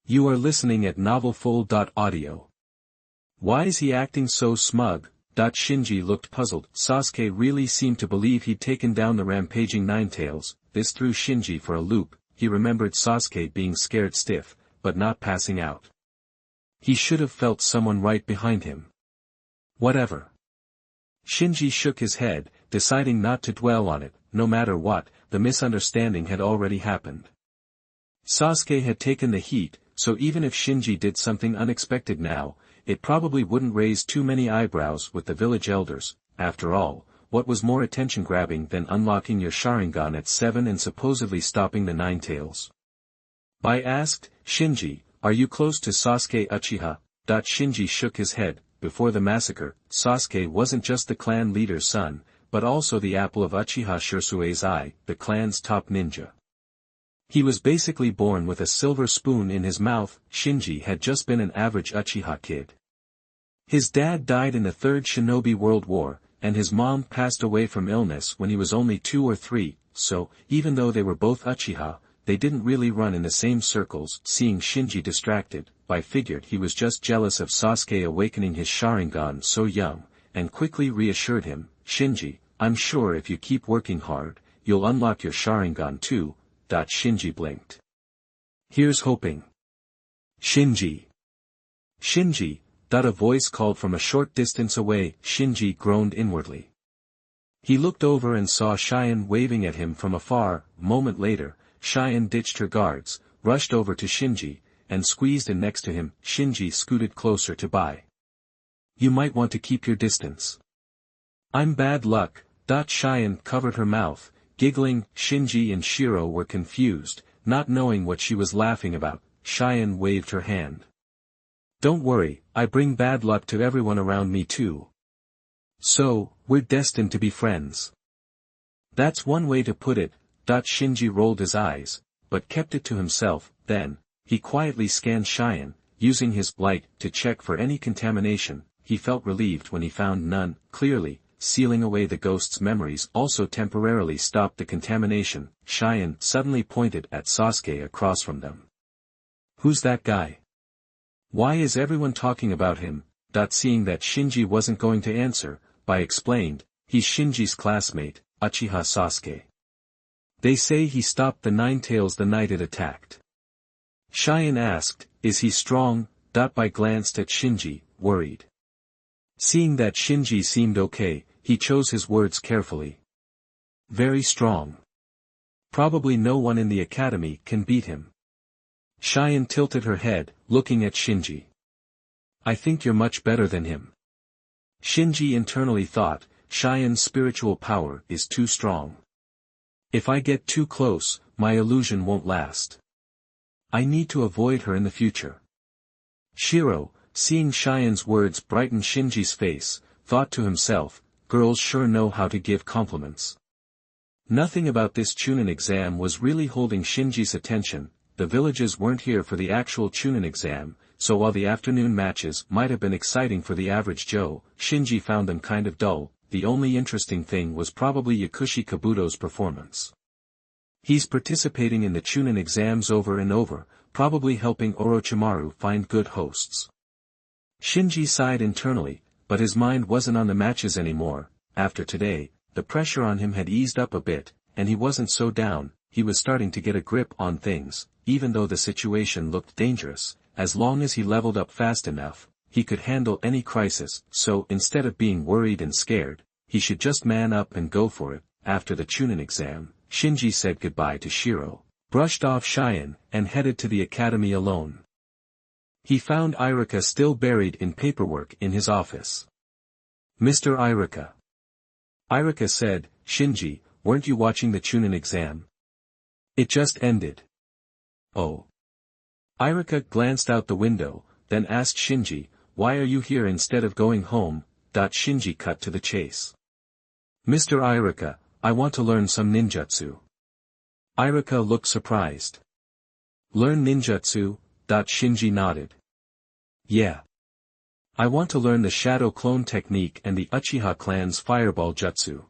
You are listening at novelfull.audio. Why is he acting so smug? Shinji looked puzzled. Sasuke really seemed to believe he'd taken down the rampaging Ninetails. This threw Shinji for a loop. He remembered Sasuke being scared stiff, but not passing out. He should have felt someone right behind him. Whatever. Shinji shook his head, deciding not to dwell on it. No matter what, the misunderstanding had already happened. Sasuke had taken the heat, so even if Shinji did something unexpected now, it probably wouldn't raise too many eyebrows with the village elders. After all, what was more attention-grabbing than unlocking your Sharingan at 7 and supposedly stopping the Ninetails? Bai asked, Shinji, are you close to Sasuke Uchiha? Shinji shook his head. Before the massacre, Sasuke wasn't just the clan leader's son, but also the apple of Uchiha Shirsue's eye, the clan's top ninja. He was basically born with a silver spoon in his mouth. Shinji had just been an average Uchiha kid. His dad died in the Third Shinobi World War, and his mom passed away from illness when he was only 2 or 3, so, even though they were both Uchiha, they didn't really run in the same circles. Seeing Shinji distracted, Bai figured he was just jealous of Sasuke awakening his Sharingan so young, and quickly reassured him, Shinji, I'm sure if you keep working hard, you'll unlock your Sharingan too. Shinji blinked. Here's hoping. Shinji. Shinji, a voice called from a short distance away. Shinji groaned inwardly. He looked over and saw Cheyenne waving at him from afar. A moment later, Cheyenne ditched her guards, rushed over to Shinji, and squeezed in next to him. Shinji scooted closer to Bai. You might want to keep your distance. I'm bad luck. Cheyenne covered her mouth, giggling. Shinji and Shiro were confused, not knowing what she was laughing about. Cheyenne waved her hand. Don't worry, I bring bad luck to everyone around me too. So, we're destined to be friends. That's one way to put it. Shinji rolled his eyes, but kept it to himself. Then, he quietly scanned Cheyenne, using his light to check for any contamination. He felt relieved when he found none. Clearly, sealing away the ghost's memories also temporarily stopped the contamination. Cheyenne suddenly pointed at Sasuke across from them. Who's that guy? Why is everyone talking about him? Seeing that Shinji wasn't going to answer, Bai explained, he's Shinji's classmate, Uchiha Sasuke. They say he stopped the Nine Tails the night it attacked. Cheyenne asked, is he strong? Bai glanced at Shinji, worried. Seeing that Shinji seemed okay, he chose his words carefully. Very strong. Probably no one in the academy can beat him. Cheyenne tilted her head, looking at Shinji. I think you're much better than him. Shinji internally thought, Cheyenne's spiritual power is too strong. If I get too close, my illusion won't last. I need to avoid her in the future. Shiro, seeing Cheyenne's words brighten Shinji's face, thought to himself, girls sure know how to give compliments. Nothing about this Chunin exam was really holding Shinji's attention. The villages weren't here for the actual Chunin exam, so while the afternoon matches might have been exciting for the average Joe, Shinji found them kind of dull. The only interesting thing was probably Yakushi Kabuto's performance. He's participating in the Chunin exams over and over, probably helping Orochimaru find good hosts. Shinji sighed internally, but his mind wasn't on the matches anymore. After today, the pressure on him had eased up a bit, and he wasn't so down. He was starting to get a grip on things, even though the situation looked dangerous. As long as he leveled up fast enough, he could handle any crisis. So instead of being worried and scared, he should just man up and go for it. After the Chunin exam, Shinji said goodbye to Shiro, brushed off Cheyenne, and headed to the academy alone. He found Irika still buried in paperwork in his office. Mr. Irika. Irika said, Shinji, weren't you watching the Chunin exam? It just ended. Oh. Irika glanced out the window, then asked Shinji, why are you here instead of going home? Shinji cut to the chase. Mr. Irika, I want to learn some ninjutsu. Irika looked surprised. Learn ninjutsu? Shinji nodded. Yeah. I want to learn the shadow clone technique and the Uchiha clan's fireball jutsu.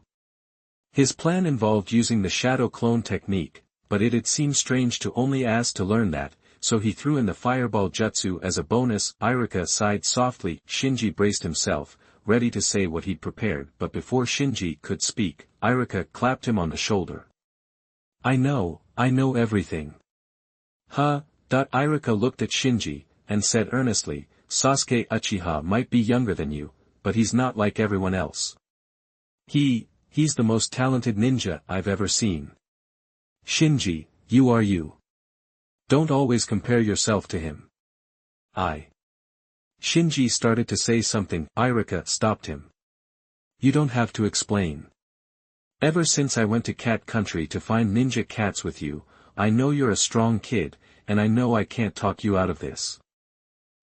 His plan involved using the shadow clone technique, but it'd seem strange to only ask to learn that, so he threw in the fireball jutsu as a bonus. Irika sighed softly. Shinji braced himself, ready to say what he'd prepared, but before Shinji could speak, Irika clapped him on the shoulder. I know everything. Huh? Irika looked at Shinji, and said earnestly, Sasuke Uchiha might be younger than you, but he's not like everyone else. He's the most talented ninja I've ever seen. Shinji, you are you. Don't always compare yourself to him. Shinji started to say something. Irika stopped him. You don't have to explain. Ever since I went to Cat Country to find ninja cats with you, I know you're a strong kid, and I know I can't talk you out of this.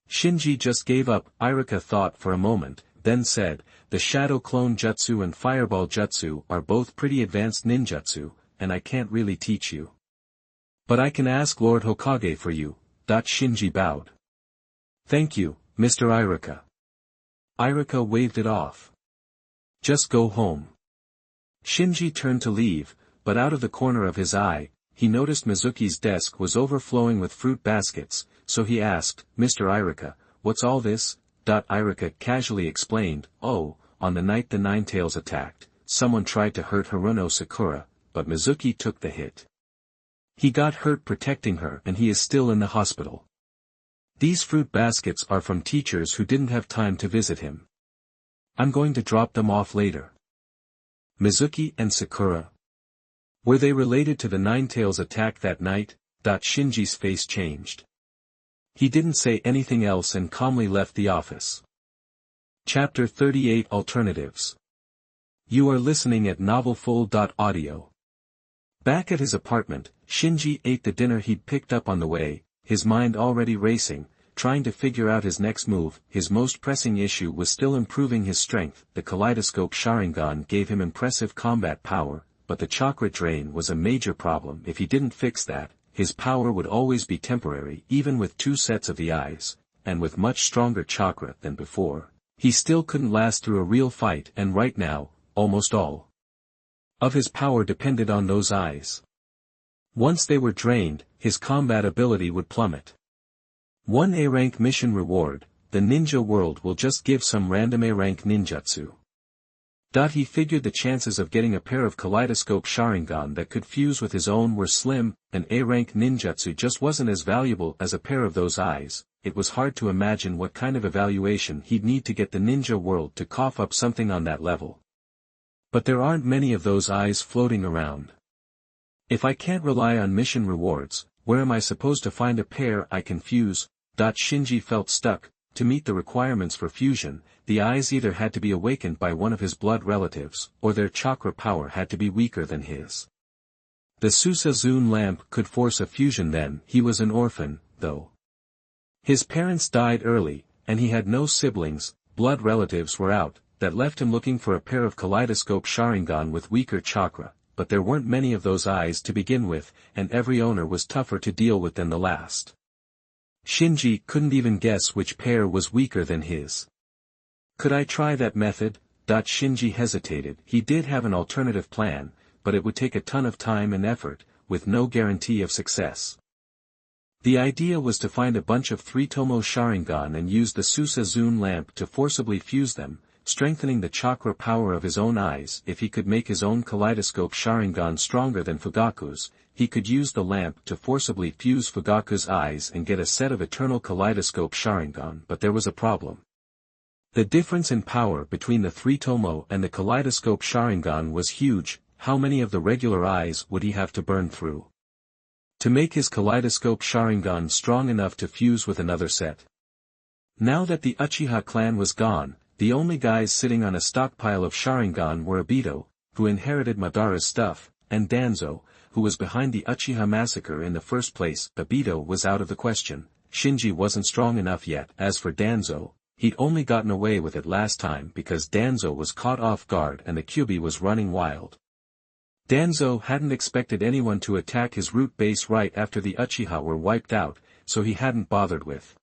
Shinji just gave up. Irika thought for a moment, then said, the shadow clone jutsu and fireball jutsu are both pretty advanced ninjutsu, and I can't really teach you. But I can ask Lord Hokage for you. Shinji bowed. Thank you, Mr. Irika. Irika waved it off. Just go home. Shinji turned to leave, but out of the corner of his eye, he noticed Mizuki's desk was overflowing with fruit baskets, so he asked, Mr. Irika, what's all this? Irika casually explained, oh, on the night the Nine Tails attacked, someone tried to hurt Haruno Sakura, but Mizuki took the hit. He got hurt protecting her and he is still in the hospital. These fruit baskets are from teachers who didn't have time to visit him. I'm going to drop them off later. Mizuki and Sakura. Were they related to the Nine Tails attack that night? Shinji's face changed. He didn't say anything else and calmly left the office. Chapter 38 Alternatives. You are listening at novelfull.audio. Back at his apartment, Shinji ate the dinner he'd picked up on the way, his mind already racing, trying to figure out his next move. His most pressing issue was still improving his strength. The kaleidoscope Sharingan gave him impressive combat power, but the chakra drain was a major problem. If he didn't fix that, his power would always be temporary even with 2 sets of the eyes, and with much stronger chakra than before. He still couldn't last through a real fight, and right now, almost all of his power depended on those eyes. Once they were drained, his combat ability would plummet. 1 A-rank mission reward, the ninja world will just give some random A-rank ninjutsu. He figured the chances of getting a pair of kaleidoscope Sharingan that could fuse with his own were slim. An A-rank ninjutsu just wasn't as valuable as a pair of those eyes. It was hard to imagine what kind of evaluation he'd need to get the ninja world to cough up something on that level. But there aren't many of those eyes floating around. If I can't rely on mission rewards, where am I supposed to find a pair I can fuse? Shinji felt stuck. To meet the requirements for fusion, the eyes either had to be awakened by one of his blood relatives, or their chakra power had to be weaker than his. The Susuzune lamp could force a fusion. Then he was an orphan, though. His parents died early, and he had no siblings. Blood relatives were out. That left him looking for a pair of kaleidoscope Sharingan with weaker chakra, but there weren't many of those eyes to begin with, and every owner was tougher to deal with than the last. Shinji couldn't even guess which pair was weaker than his. Could I try that method? Shinji hesitated. He did have an alternative plan, but it would take a ton of time and effort, with no guarantee of success. The idea was to find a bunch of 3-tomo Sharingan and use the Susuzune lamp to forcibly fuse them, strengthening the chakra power of his own eyes. If he could make his own kaleidoscope Sharingan stronger than Fugaku's, he could use the lamp to forcibly fuse Fugaku's eyes and get a set of eternal kaleidoscope Sharingan. But there was a problem. The difference in power between the 3-tomo and the kaleidoscope Sharingan was huge. How many of the regular eyes would he have to burn through to make his kaleidoscope Sharingan strong enough to fuse with another set? Now that the Uchiha clan was gone, the only guys sitting on a stockpile of Sharingan were Obito, who inherited Madara's stuff, and Danzo, who was behind the Uchiha massacre in the first place. Obito was out of the question. Shinji wasn't strong enough yet. As for Danzo, he'd only gotten away with it last time because Danzo was caught off guard and the Kyuubi was running wild. Danzo hadn't expected anyone to attack his root base right after the Uchiha were wiped out, so he hadn't bothered with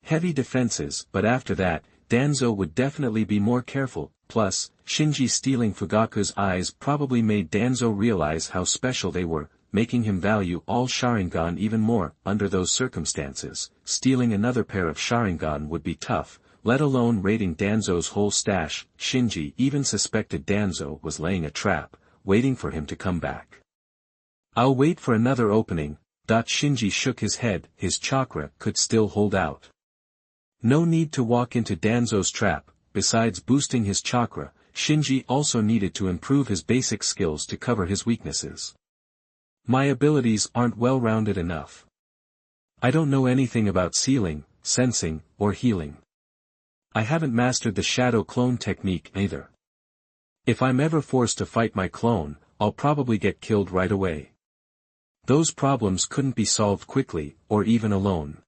heavy defenses. But after that, Danzo would definitely be more careful. Plus, Shinji stealing Fugaku's eyes probably made Danzo realize how special they were, making him value all Sharingan even more. Under those circumstances, stealing another pair of Sharingan would be tough, let alone raiding Danzo's whole stash. Shinji even suspected Danzo was laying a trap, waiting for him to come back. I'll wait for another opening. Shinji shook his head. His chakra could still hold out. No need to walk into Danzo's trap. Besides boosting his chakra, Shinji also needed to improve his basic skills to cover his weaknesses. My abilities aren't well-rounded enough. I don't know anything about sealing, sensing, or healing. I haven't mastered the shadow clone technique either. If I'm ever forced to fight my clone, I'll probably get killed right away. Those problems couldn't be solved quickly, or even alone.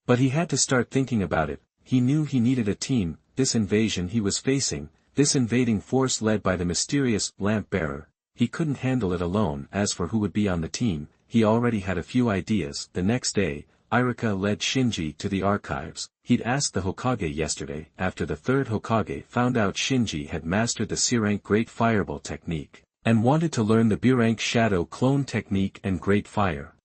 But he had to start thinking about it. He knew he needed a team. This invasion he was facing, this invading force led by the mysterious lamp bearer, he couldn't handle it alone. As for who would be on the team, he already had a few ideas. The next day, Irika led Shinji to the archives. He'd asked the Hokage yesterday, after the third Hokage found out Shinji had mastered the C-rank Great Fireball technique, and wanted to learn the B-rank Shadow Clone technique and Great Fire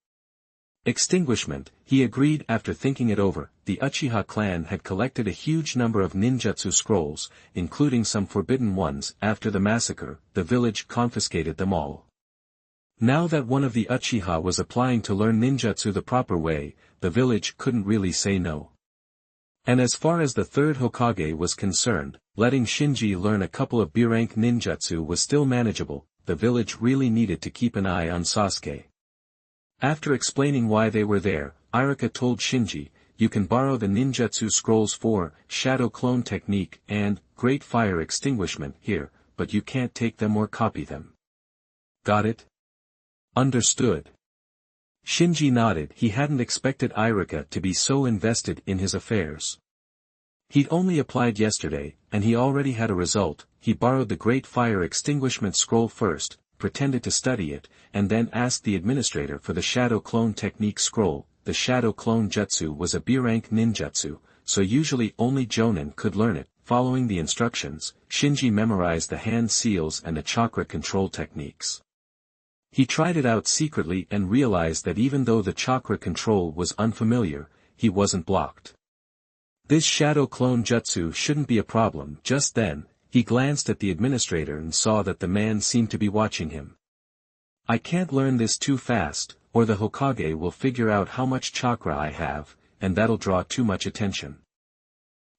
Extinguishment. He agreed after thinking it over. The Uchiha clan had collected a huge number of ninjutsu scrolls, including some forbidden ones. After the massacre, the village confiscated them all. Now that one of the Uchiha was applying to learn ninjutsu the proper way, the village couldn't really say no. And as far as the third Hokage was concerned, letting Shinji learn a couple of B-rank ninjutsu was still manageable. The village really needed to keep an eye on Sasuke. After explaining why they were there, Irika told Shinji, "You can borrow the ninjutsu scrolls for Shadow Clone Technique and Great Fire Extinguishment here, but you can't take them or copy them." Got it? Understood. Shinji nodded. He hadn't expected Irika to be so invested in his affairs. He'd only applied yesterday, and he already had a result. He borrowed the Great Fire Extinguishment Scroll first, pretended to study it, and then asked the administrator for the Shadow Clone Technique Scroll. The Shadow Clone Jutsu was a B-rank ninjutsu, so usually only Jonin could learn it. Following the instructions, Shinji memorized the hand seals and the chakra control techniques. He tried it out secretly and realized that even though the chakra control was unfamiliar, he wasn't blocked. This Shadow Clone Jutsu shouldn't be a problem. Just then, he glanced at the administrator and saw that the man seemed to be watching him. I can't learn this too fast, or the Hokage will figure out how much chakra I have, and that'll draw too much attention.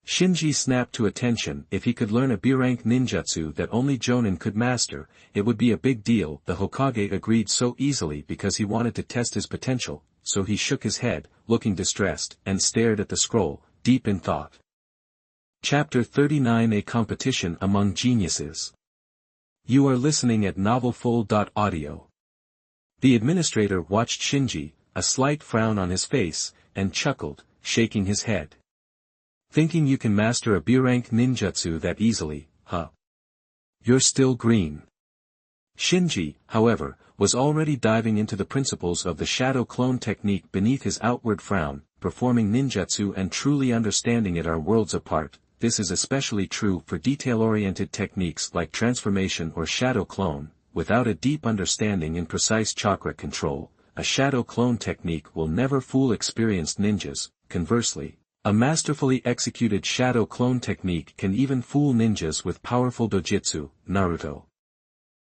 Shinji snapped to attention. If he could learn a B-rank ninjutsu that only Jonin could master, it would be a big deal. The Hokage agreed so easily because he wanted to test his potential, so he shook his head, looking distressed, and stared at the scroll, deep in thought. Chapter 39: A Competition Among Geniuses. You are listening at novelfull.audio. The administrator watched Shinji, a slight frown on his face, and chuckled, shaking his head. Thinking you can master a B-rank ninjutsu that easily, huh? You're still green. Shinji, however, was already diving into the principles of the Shadow Clone Technique beneath his outward frown. Performing ninjutsu and truly understanding it are worlds apart. This is especially true for detail-oriented techniques like transformation or shadow clone. Without a deep understanding in precise chakra control, a shadow clone technique will never fool experienced ninjas. Conversely, a masterfully executed shadow clone technique can even fool ninjas with powerful dojutsu. Naruto,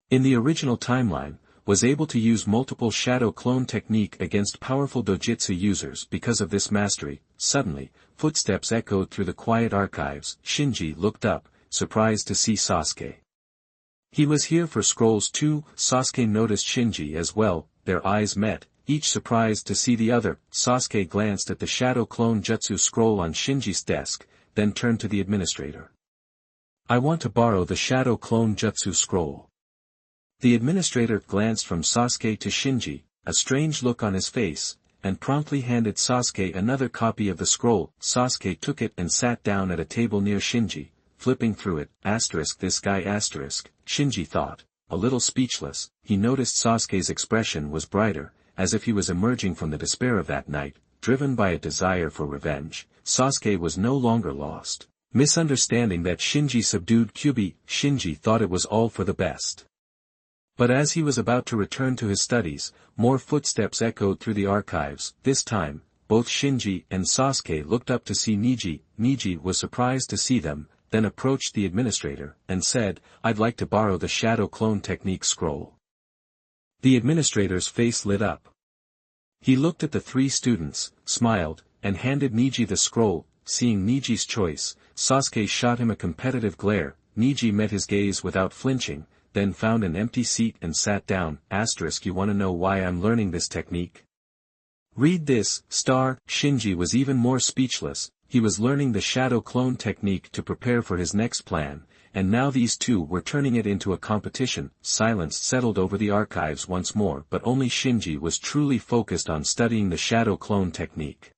in the original timeline, was able to use multiple shadow clone technique against powerful dojutsu users because of this mastery. Suddenly, footsteps echoed through the quiet archives. Shinji looked up, surprised to see Sasuke. He was here for scrolls too. Sasuke noticed Shinji as well. Their eyes met, each surprised to see the other. Sasuke glanced at the Shadow Clone Jutsu scroll on Shinji's desk, then turned to the administrator. I want to borrow the Shadow Clone Jutsu scroll. The administrator glanced from Sasuke to Shinji, a strange look on his face, and promptly handed Sasuke another copy of the scroll. Sasuke took it and sat down at a table near Shinji, flipping through it. This guy. Shinji thought, a little speechless. He noticed Sasuke's expression was brighter, as if he was emerging from the despair of that night, driven by a desire for revenge. Sasuke was no longer lost. Misunderstanding that Shinji subdued Kyuubi, Shinji thought it was all for the best. But as he was about to return to his studies, more footsteps echoed through the archives. This time, both Shinji and Sasuke looked up to see Niji. Niji was surprised to see them, then approached the administrator, and said, I'd like to borrow the Shadow Clone Technique scroll. The administrator's face lit up. He looked at the three students, smiled, and handed Niji the scroll. Seeing Niji's choice, Sasuke shot him a competitive glare. Niji met his gaze without flinching, then found an empty seat and sat down. You wanna know why I'm learning this technique? Read this, star. Shinji was even more speechless. He was learning the Shadow Clone Technique to prepare for his next plan, and now these two were turning it into a competition. Silence settled over the archives once more, but only Shinji was truly focused on studying the Shadow Clone Technique.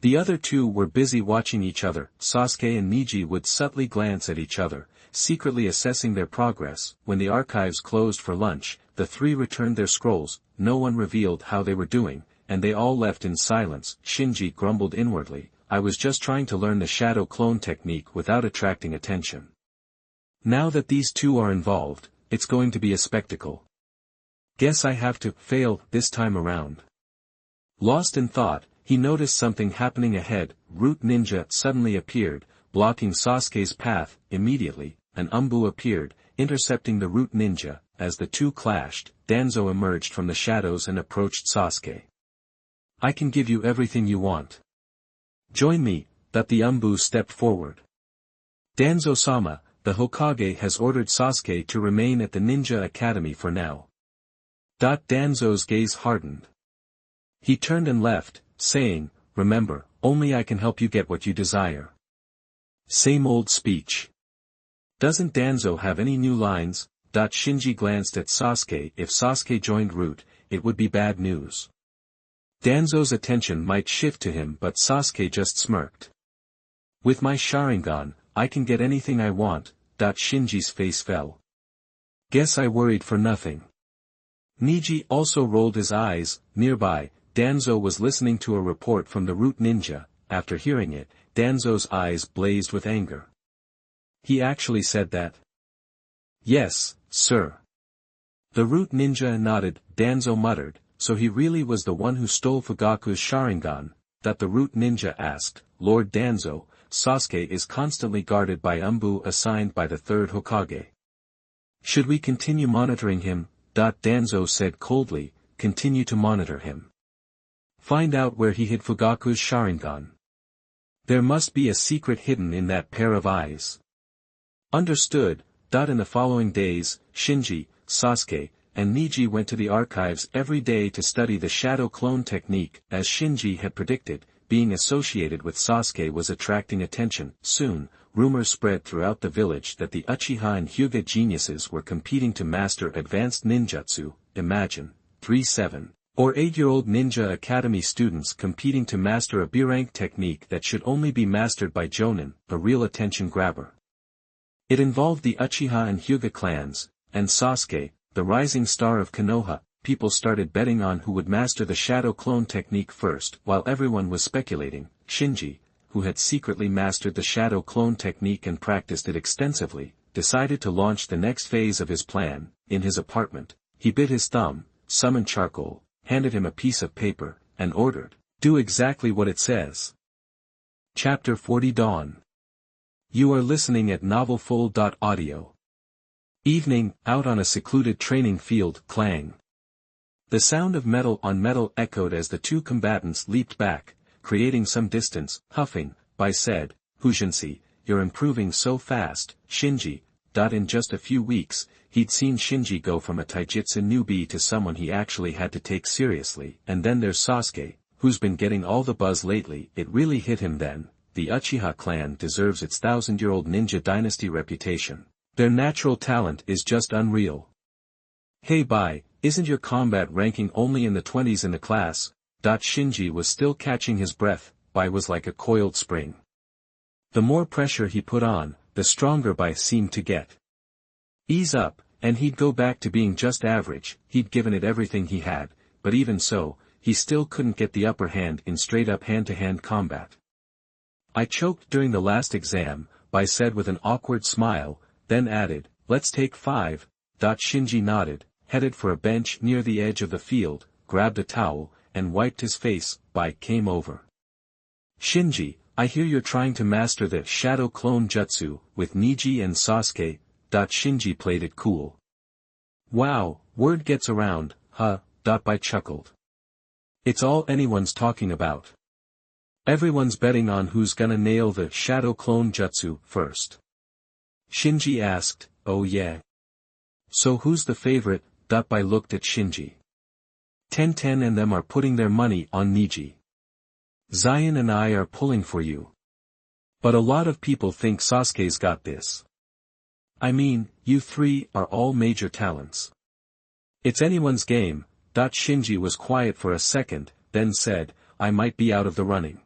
The other two were busy watching each other. Sasuke and Niji would subtly glance at each other, secretly assessing their progress. When the archives closed for lunch, the three returned their scrolls. No one revealed how they were doing, and they all left in silence. Shinji grumbled inwardly, I was just trying to learn the Shadow Clone Technique without attracting attention. Now that these two are involved, it's going to be a spectacle. Guess I have to fail this time around. Lost in thought, he noticed something happening ahead. Root Ninja suddenly appeared, blocking Sasuke's path. Immediately, an Umbu appeared, intercepting the Root Ninja. As the two clashed, Danzo emerged from the shadows and approached Sasuke. I can give you everything you want. Join me. That the Umbu stepped forward. Danzo-sama, the Hokage has ordered Sasuke to remain at the Ninja Academy for now. Danzo's gaze hardened. He turned and left, saying, remember, only I can help you get what you desire. Same old speech. Doesn't Danzo have any new lines? Shinji glanced at Sasuke. If Sasuke joined Root, it would be bad news. Danzo's attention might shift to him, but Sasuke just smirked. With my Sharingan, I can get anything I want. Shinji's face fell. Guess I worried for nothing. Niji also rolled his eyes. Nearby, Danzo was listening to a report from the Root Ninja. After hearing it, Danzo's eyes blazed with anger. He actually said that? Yes, sir. The Root Ninja nodded. Danzo muttered, so he really was the one who stole Fugaku's Sharingan. That the Root Ninja asked, Lord Danzo, Sasuke is constantly guarded by Umbu assigned by the third Hokage. Should we continue monitoring him? Danzo said coldly, continue to monitor him. Find out where he hid Fugaku's Sharingan. There must be a secret hidden in that pair of eyes. Understood. In the following days, Shinji, Sasuke, and Niji went to the archives every day to study the shadow clone technique. As Shinji had predicted, being associated with Sasuke was attracting attention. Soon, rumors spread throughout the village that the Uchiha and Hyuga geniuses were competing to master advanced ninjutsu. Imagine, 3-7 or 8-year-old ninja academy students competing to master a B-rank technique that should only be mastered by Jonin, a real attention grabber. It involved the Uchiha and Hyuga clans, and Sasuke, the rising star of Konoha. People started betting on who would master the shadow clone technique first. While everyone was speculating, Shinji, who had secretly mastered the shadow clone technique and practiced it extensively, decided to launch the next phase of his plan. In his apartment, he bit his thumb, summoned charcoal, handed him a piece of paper, and ordered, do exactly what it says. Chapter 40 Dawn. You are listening at novelfull.audio. Evening, out on a secluded training field. Clang. The sound of metal on metal echoed as the two combatants leaped back, creating some distance. Huffing, Bai said, Hujinsi, you're improving so fast, Shinji. In just a few weeks, he'd seen Shinji go from a taijutsu newbie to someone he actually had to take seriously. And then there's Sasuke, who's been getting all the buzz lately. It really hit him then. The Uchiha clan deserves its 1,000-year-old ninja dynasty reputation. Their natural talent is just unreal. Hey Bai, isn't your combat ranking only in the 20s in the class? Shinji was still catching his breath. Bai was like a coiled spring. The more pressure he put on, the stronger Bai seemed to get. Ease up, and he'd go back to being just average. He'd given it everything he had, but even so, he still couldn't get the upper hand in straight-up hand-to-hand combat. I choked during the last exam, Bai said with an awkward smile, then added, let's take 5. Shinji nodded, headed for a bench near the edge of the field, grabbed a towel, and wiped his face. Bai came over. Shinji, I hear you're trying to master the shadow clone jutsu with Niji and Sasuke. Shinji played it cool. Wow, word gets around, huh? Bai chuckled. It's all anyone's talking about. Everyone's betting on who's gonna nail the shadow clone jutsu first. Shinji asked, oh yeah. So who's the favorite? Bai looked at Shinji. Tenten and them are putting their money on Niji. Zion and I are pulling for you. But a lot of people think Sasuke's got this. I mean, you three are all major talents. It's anyone's game. Shinji was quiet for a second, then said, I might be out of the running.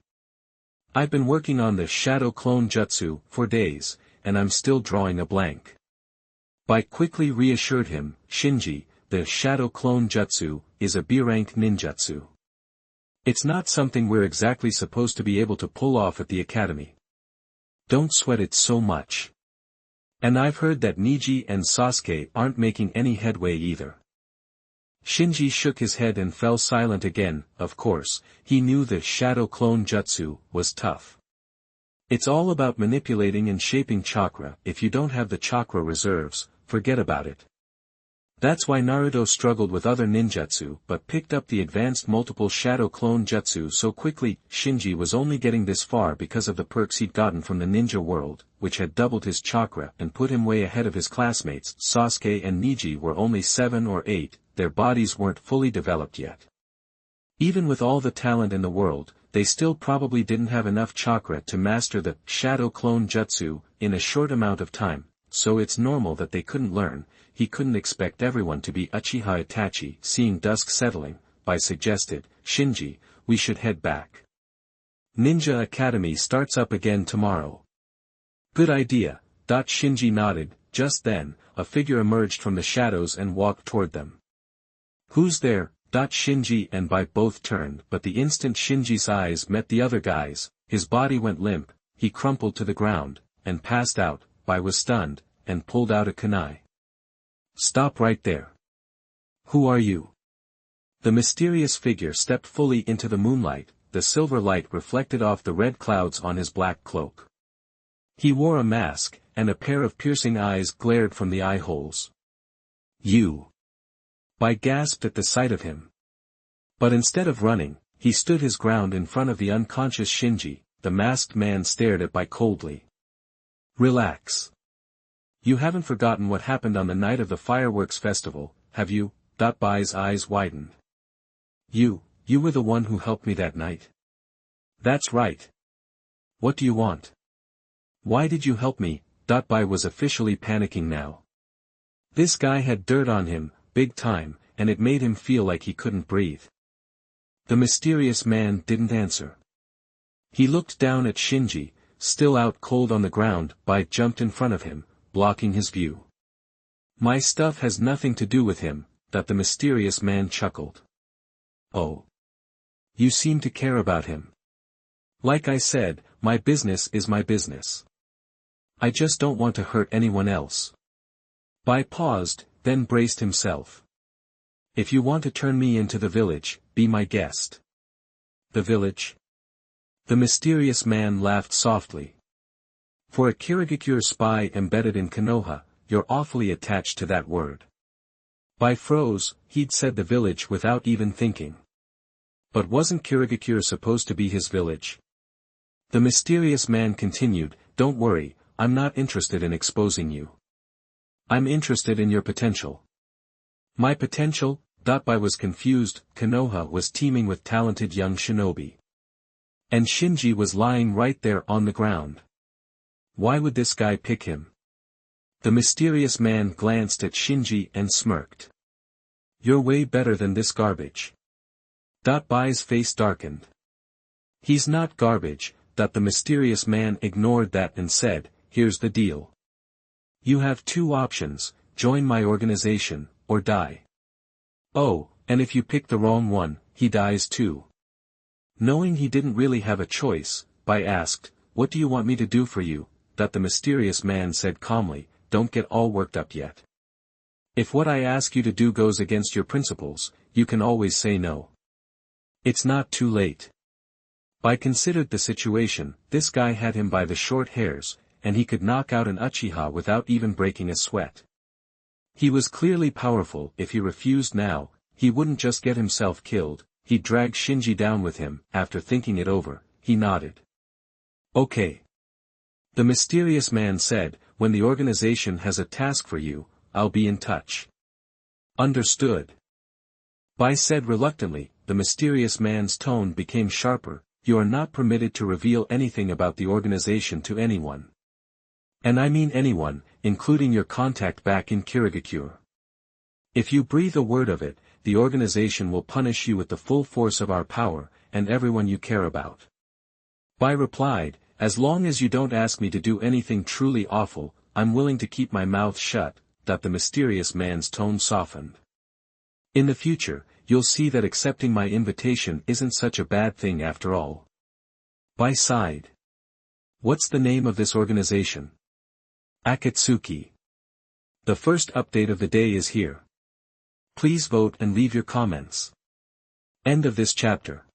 I've been working on the shadow clone jutsu for days, and I'm still drawing a blank. Bai quickly reassured him, Shinji, the shadow clone jutsu is a B-rank ninjutsu. It's not something we're exactly supposed to be able to pull off at the academy. Don't sweat it so much. And I've heard that Niji and Sasuke aren't making any headway either. Shinji shook his head and fell silent again. Of course, he knew the shadow clone jutsu was tough. It's all about manipulating and shaping chakra. If you don't have the chakra reserves, forget about it. That's why Naruto struggled with other ninjutsu but picked up the advanced multiple shadow clone jutsu so quickly. Shinji was only getting this far because of the perks he'd gotten from the ninja world, which had doubled his chakra and put him way ahead of his classmates. Sasuke and Niji were only 7 or 8, their bodies weren't fully developed yet. Even with all the talent in the world, they still probably didn't have enough chakra to master the shadow clone jutsu in a short amount of time, so it's normal that they couldn't learn. He couldn't expect everyone to be Uchiha Itachi. Seeing dusk settling, Bai suggested, Shinji, we should head back. Ninja Academy starts up again tomorrow. Good idea. Shinji nodded. Just then, a figure emerged from the shadows and walked toward them. Who's there? Shinji and Bai both turned, but the instant Shinji's eyes met the other guy's, his body went limp, he crumpled to the ground, and passed out. Bai was stunned, and pulled out a kunai. Stop right there. Who are you? The mysterious figure stepped fully into the moonlight, the silver light reflected off the red clouds on his black cloak. He wore a mask, and a pair of piercing eyes glared from the eye holes. You! Bai gasped at the sight of him. But instead of running, he stood his ground in front of the unconscious Shinji. The masked man stared at Bai coldly. Relax. You haven't forgotten what happened on the night of the fireworks festival, have you? Bai's eyes widened. You were the one who helped me that night. That's right. What do you want? Why did you help me? Bai was officially panicking now. This guy had dirt on him, big time, and it made him feel like he couldn't breathe. The mysterious man didn't answer. He looked down at Shinji, still out cold on the ground. Bai jumped in front of him, blocking his view. My stuff has nothing to do with him, the mysterious man chuckled. Oh. You seem to care about him. Like I said, my business is my business. I just don't want to hurt anyone else. Bai paused, then braced himself. If you want to turn me into the village, be my guest. The village? The mysterious man laughed softly. For a Kirigakure spy embedded in Konoha, you're awfully attached to that word. Bai froze. He'd said the village without even thinking. But wasn't Kirigakure supposed to be his village? The mysterious man continued, don't worry, I'm not interested in exposing you. I'm interested in your potential. My potential? Bai was confused. Konoha was teeming with talented young shinobi. And Shinji was lying right there on the ground. Why would this guy pick him? The mysterious man glanced at Shinji and smirked. You're way better than this garbage. Bai's face darkened. He's not garbage. The mysterious man ignored that and said, here's the deal. You have two options, join my organization, or die. Oh, and if you pick the wrong one, he dies too. Knowing he didn't really have a choice, Bai asked, what do you want me to do for you? The mysterious man said calmly, don't get all worked up yet. If what I ask you to do goes against your principles, you can always say no. It's not too late. Bai considered the situation. This guy had him by the short hairs, and he could knock out an Uchiha without even breaking a sweat. He was clearly powerful. If he refused now, he wouldn't just get himself killed, he'd drag Shinji down with him. After thinking it over, he nodded. Okay. The mysterious man said, when the organization has a task for you, I'll be in touch. Understood. Bai said reluctantly. The mysterious man's tone became sharper. You are not permitted to reveal anything about the organization to anyone. And I mean anyone, including your contact back in Kirigakure. If you breathe a word of it, the organization will punish you with the full force of our power, and everyone you care about. Bai replied, as long as you don't ask me to do anything truly awful, I'm willing to keep my mouth shut. The mysterious man's tone softened. In the future, you'll see that accepting my invitation isn't such a bad thing after all. Bai sighed. What's the name of this organization? Akatsuki. The first update of the day is here. Please vote and leave your comments. End of this chapter.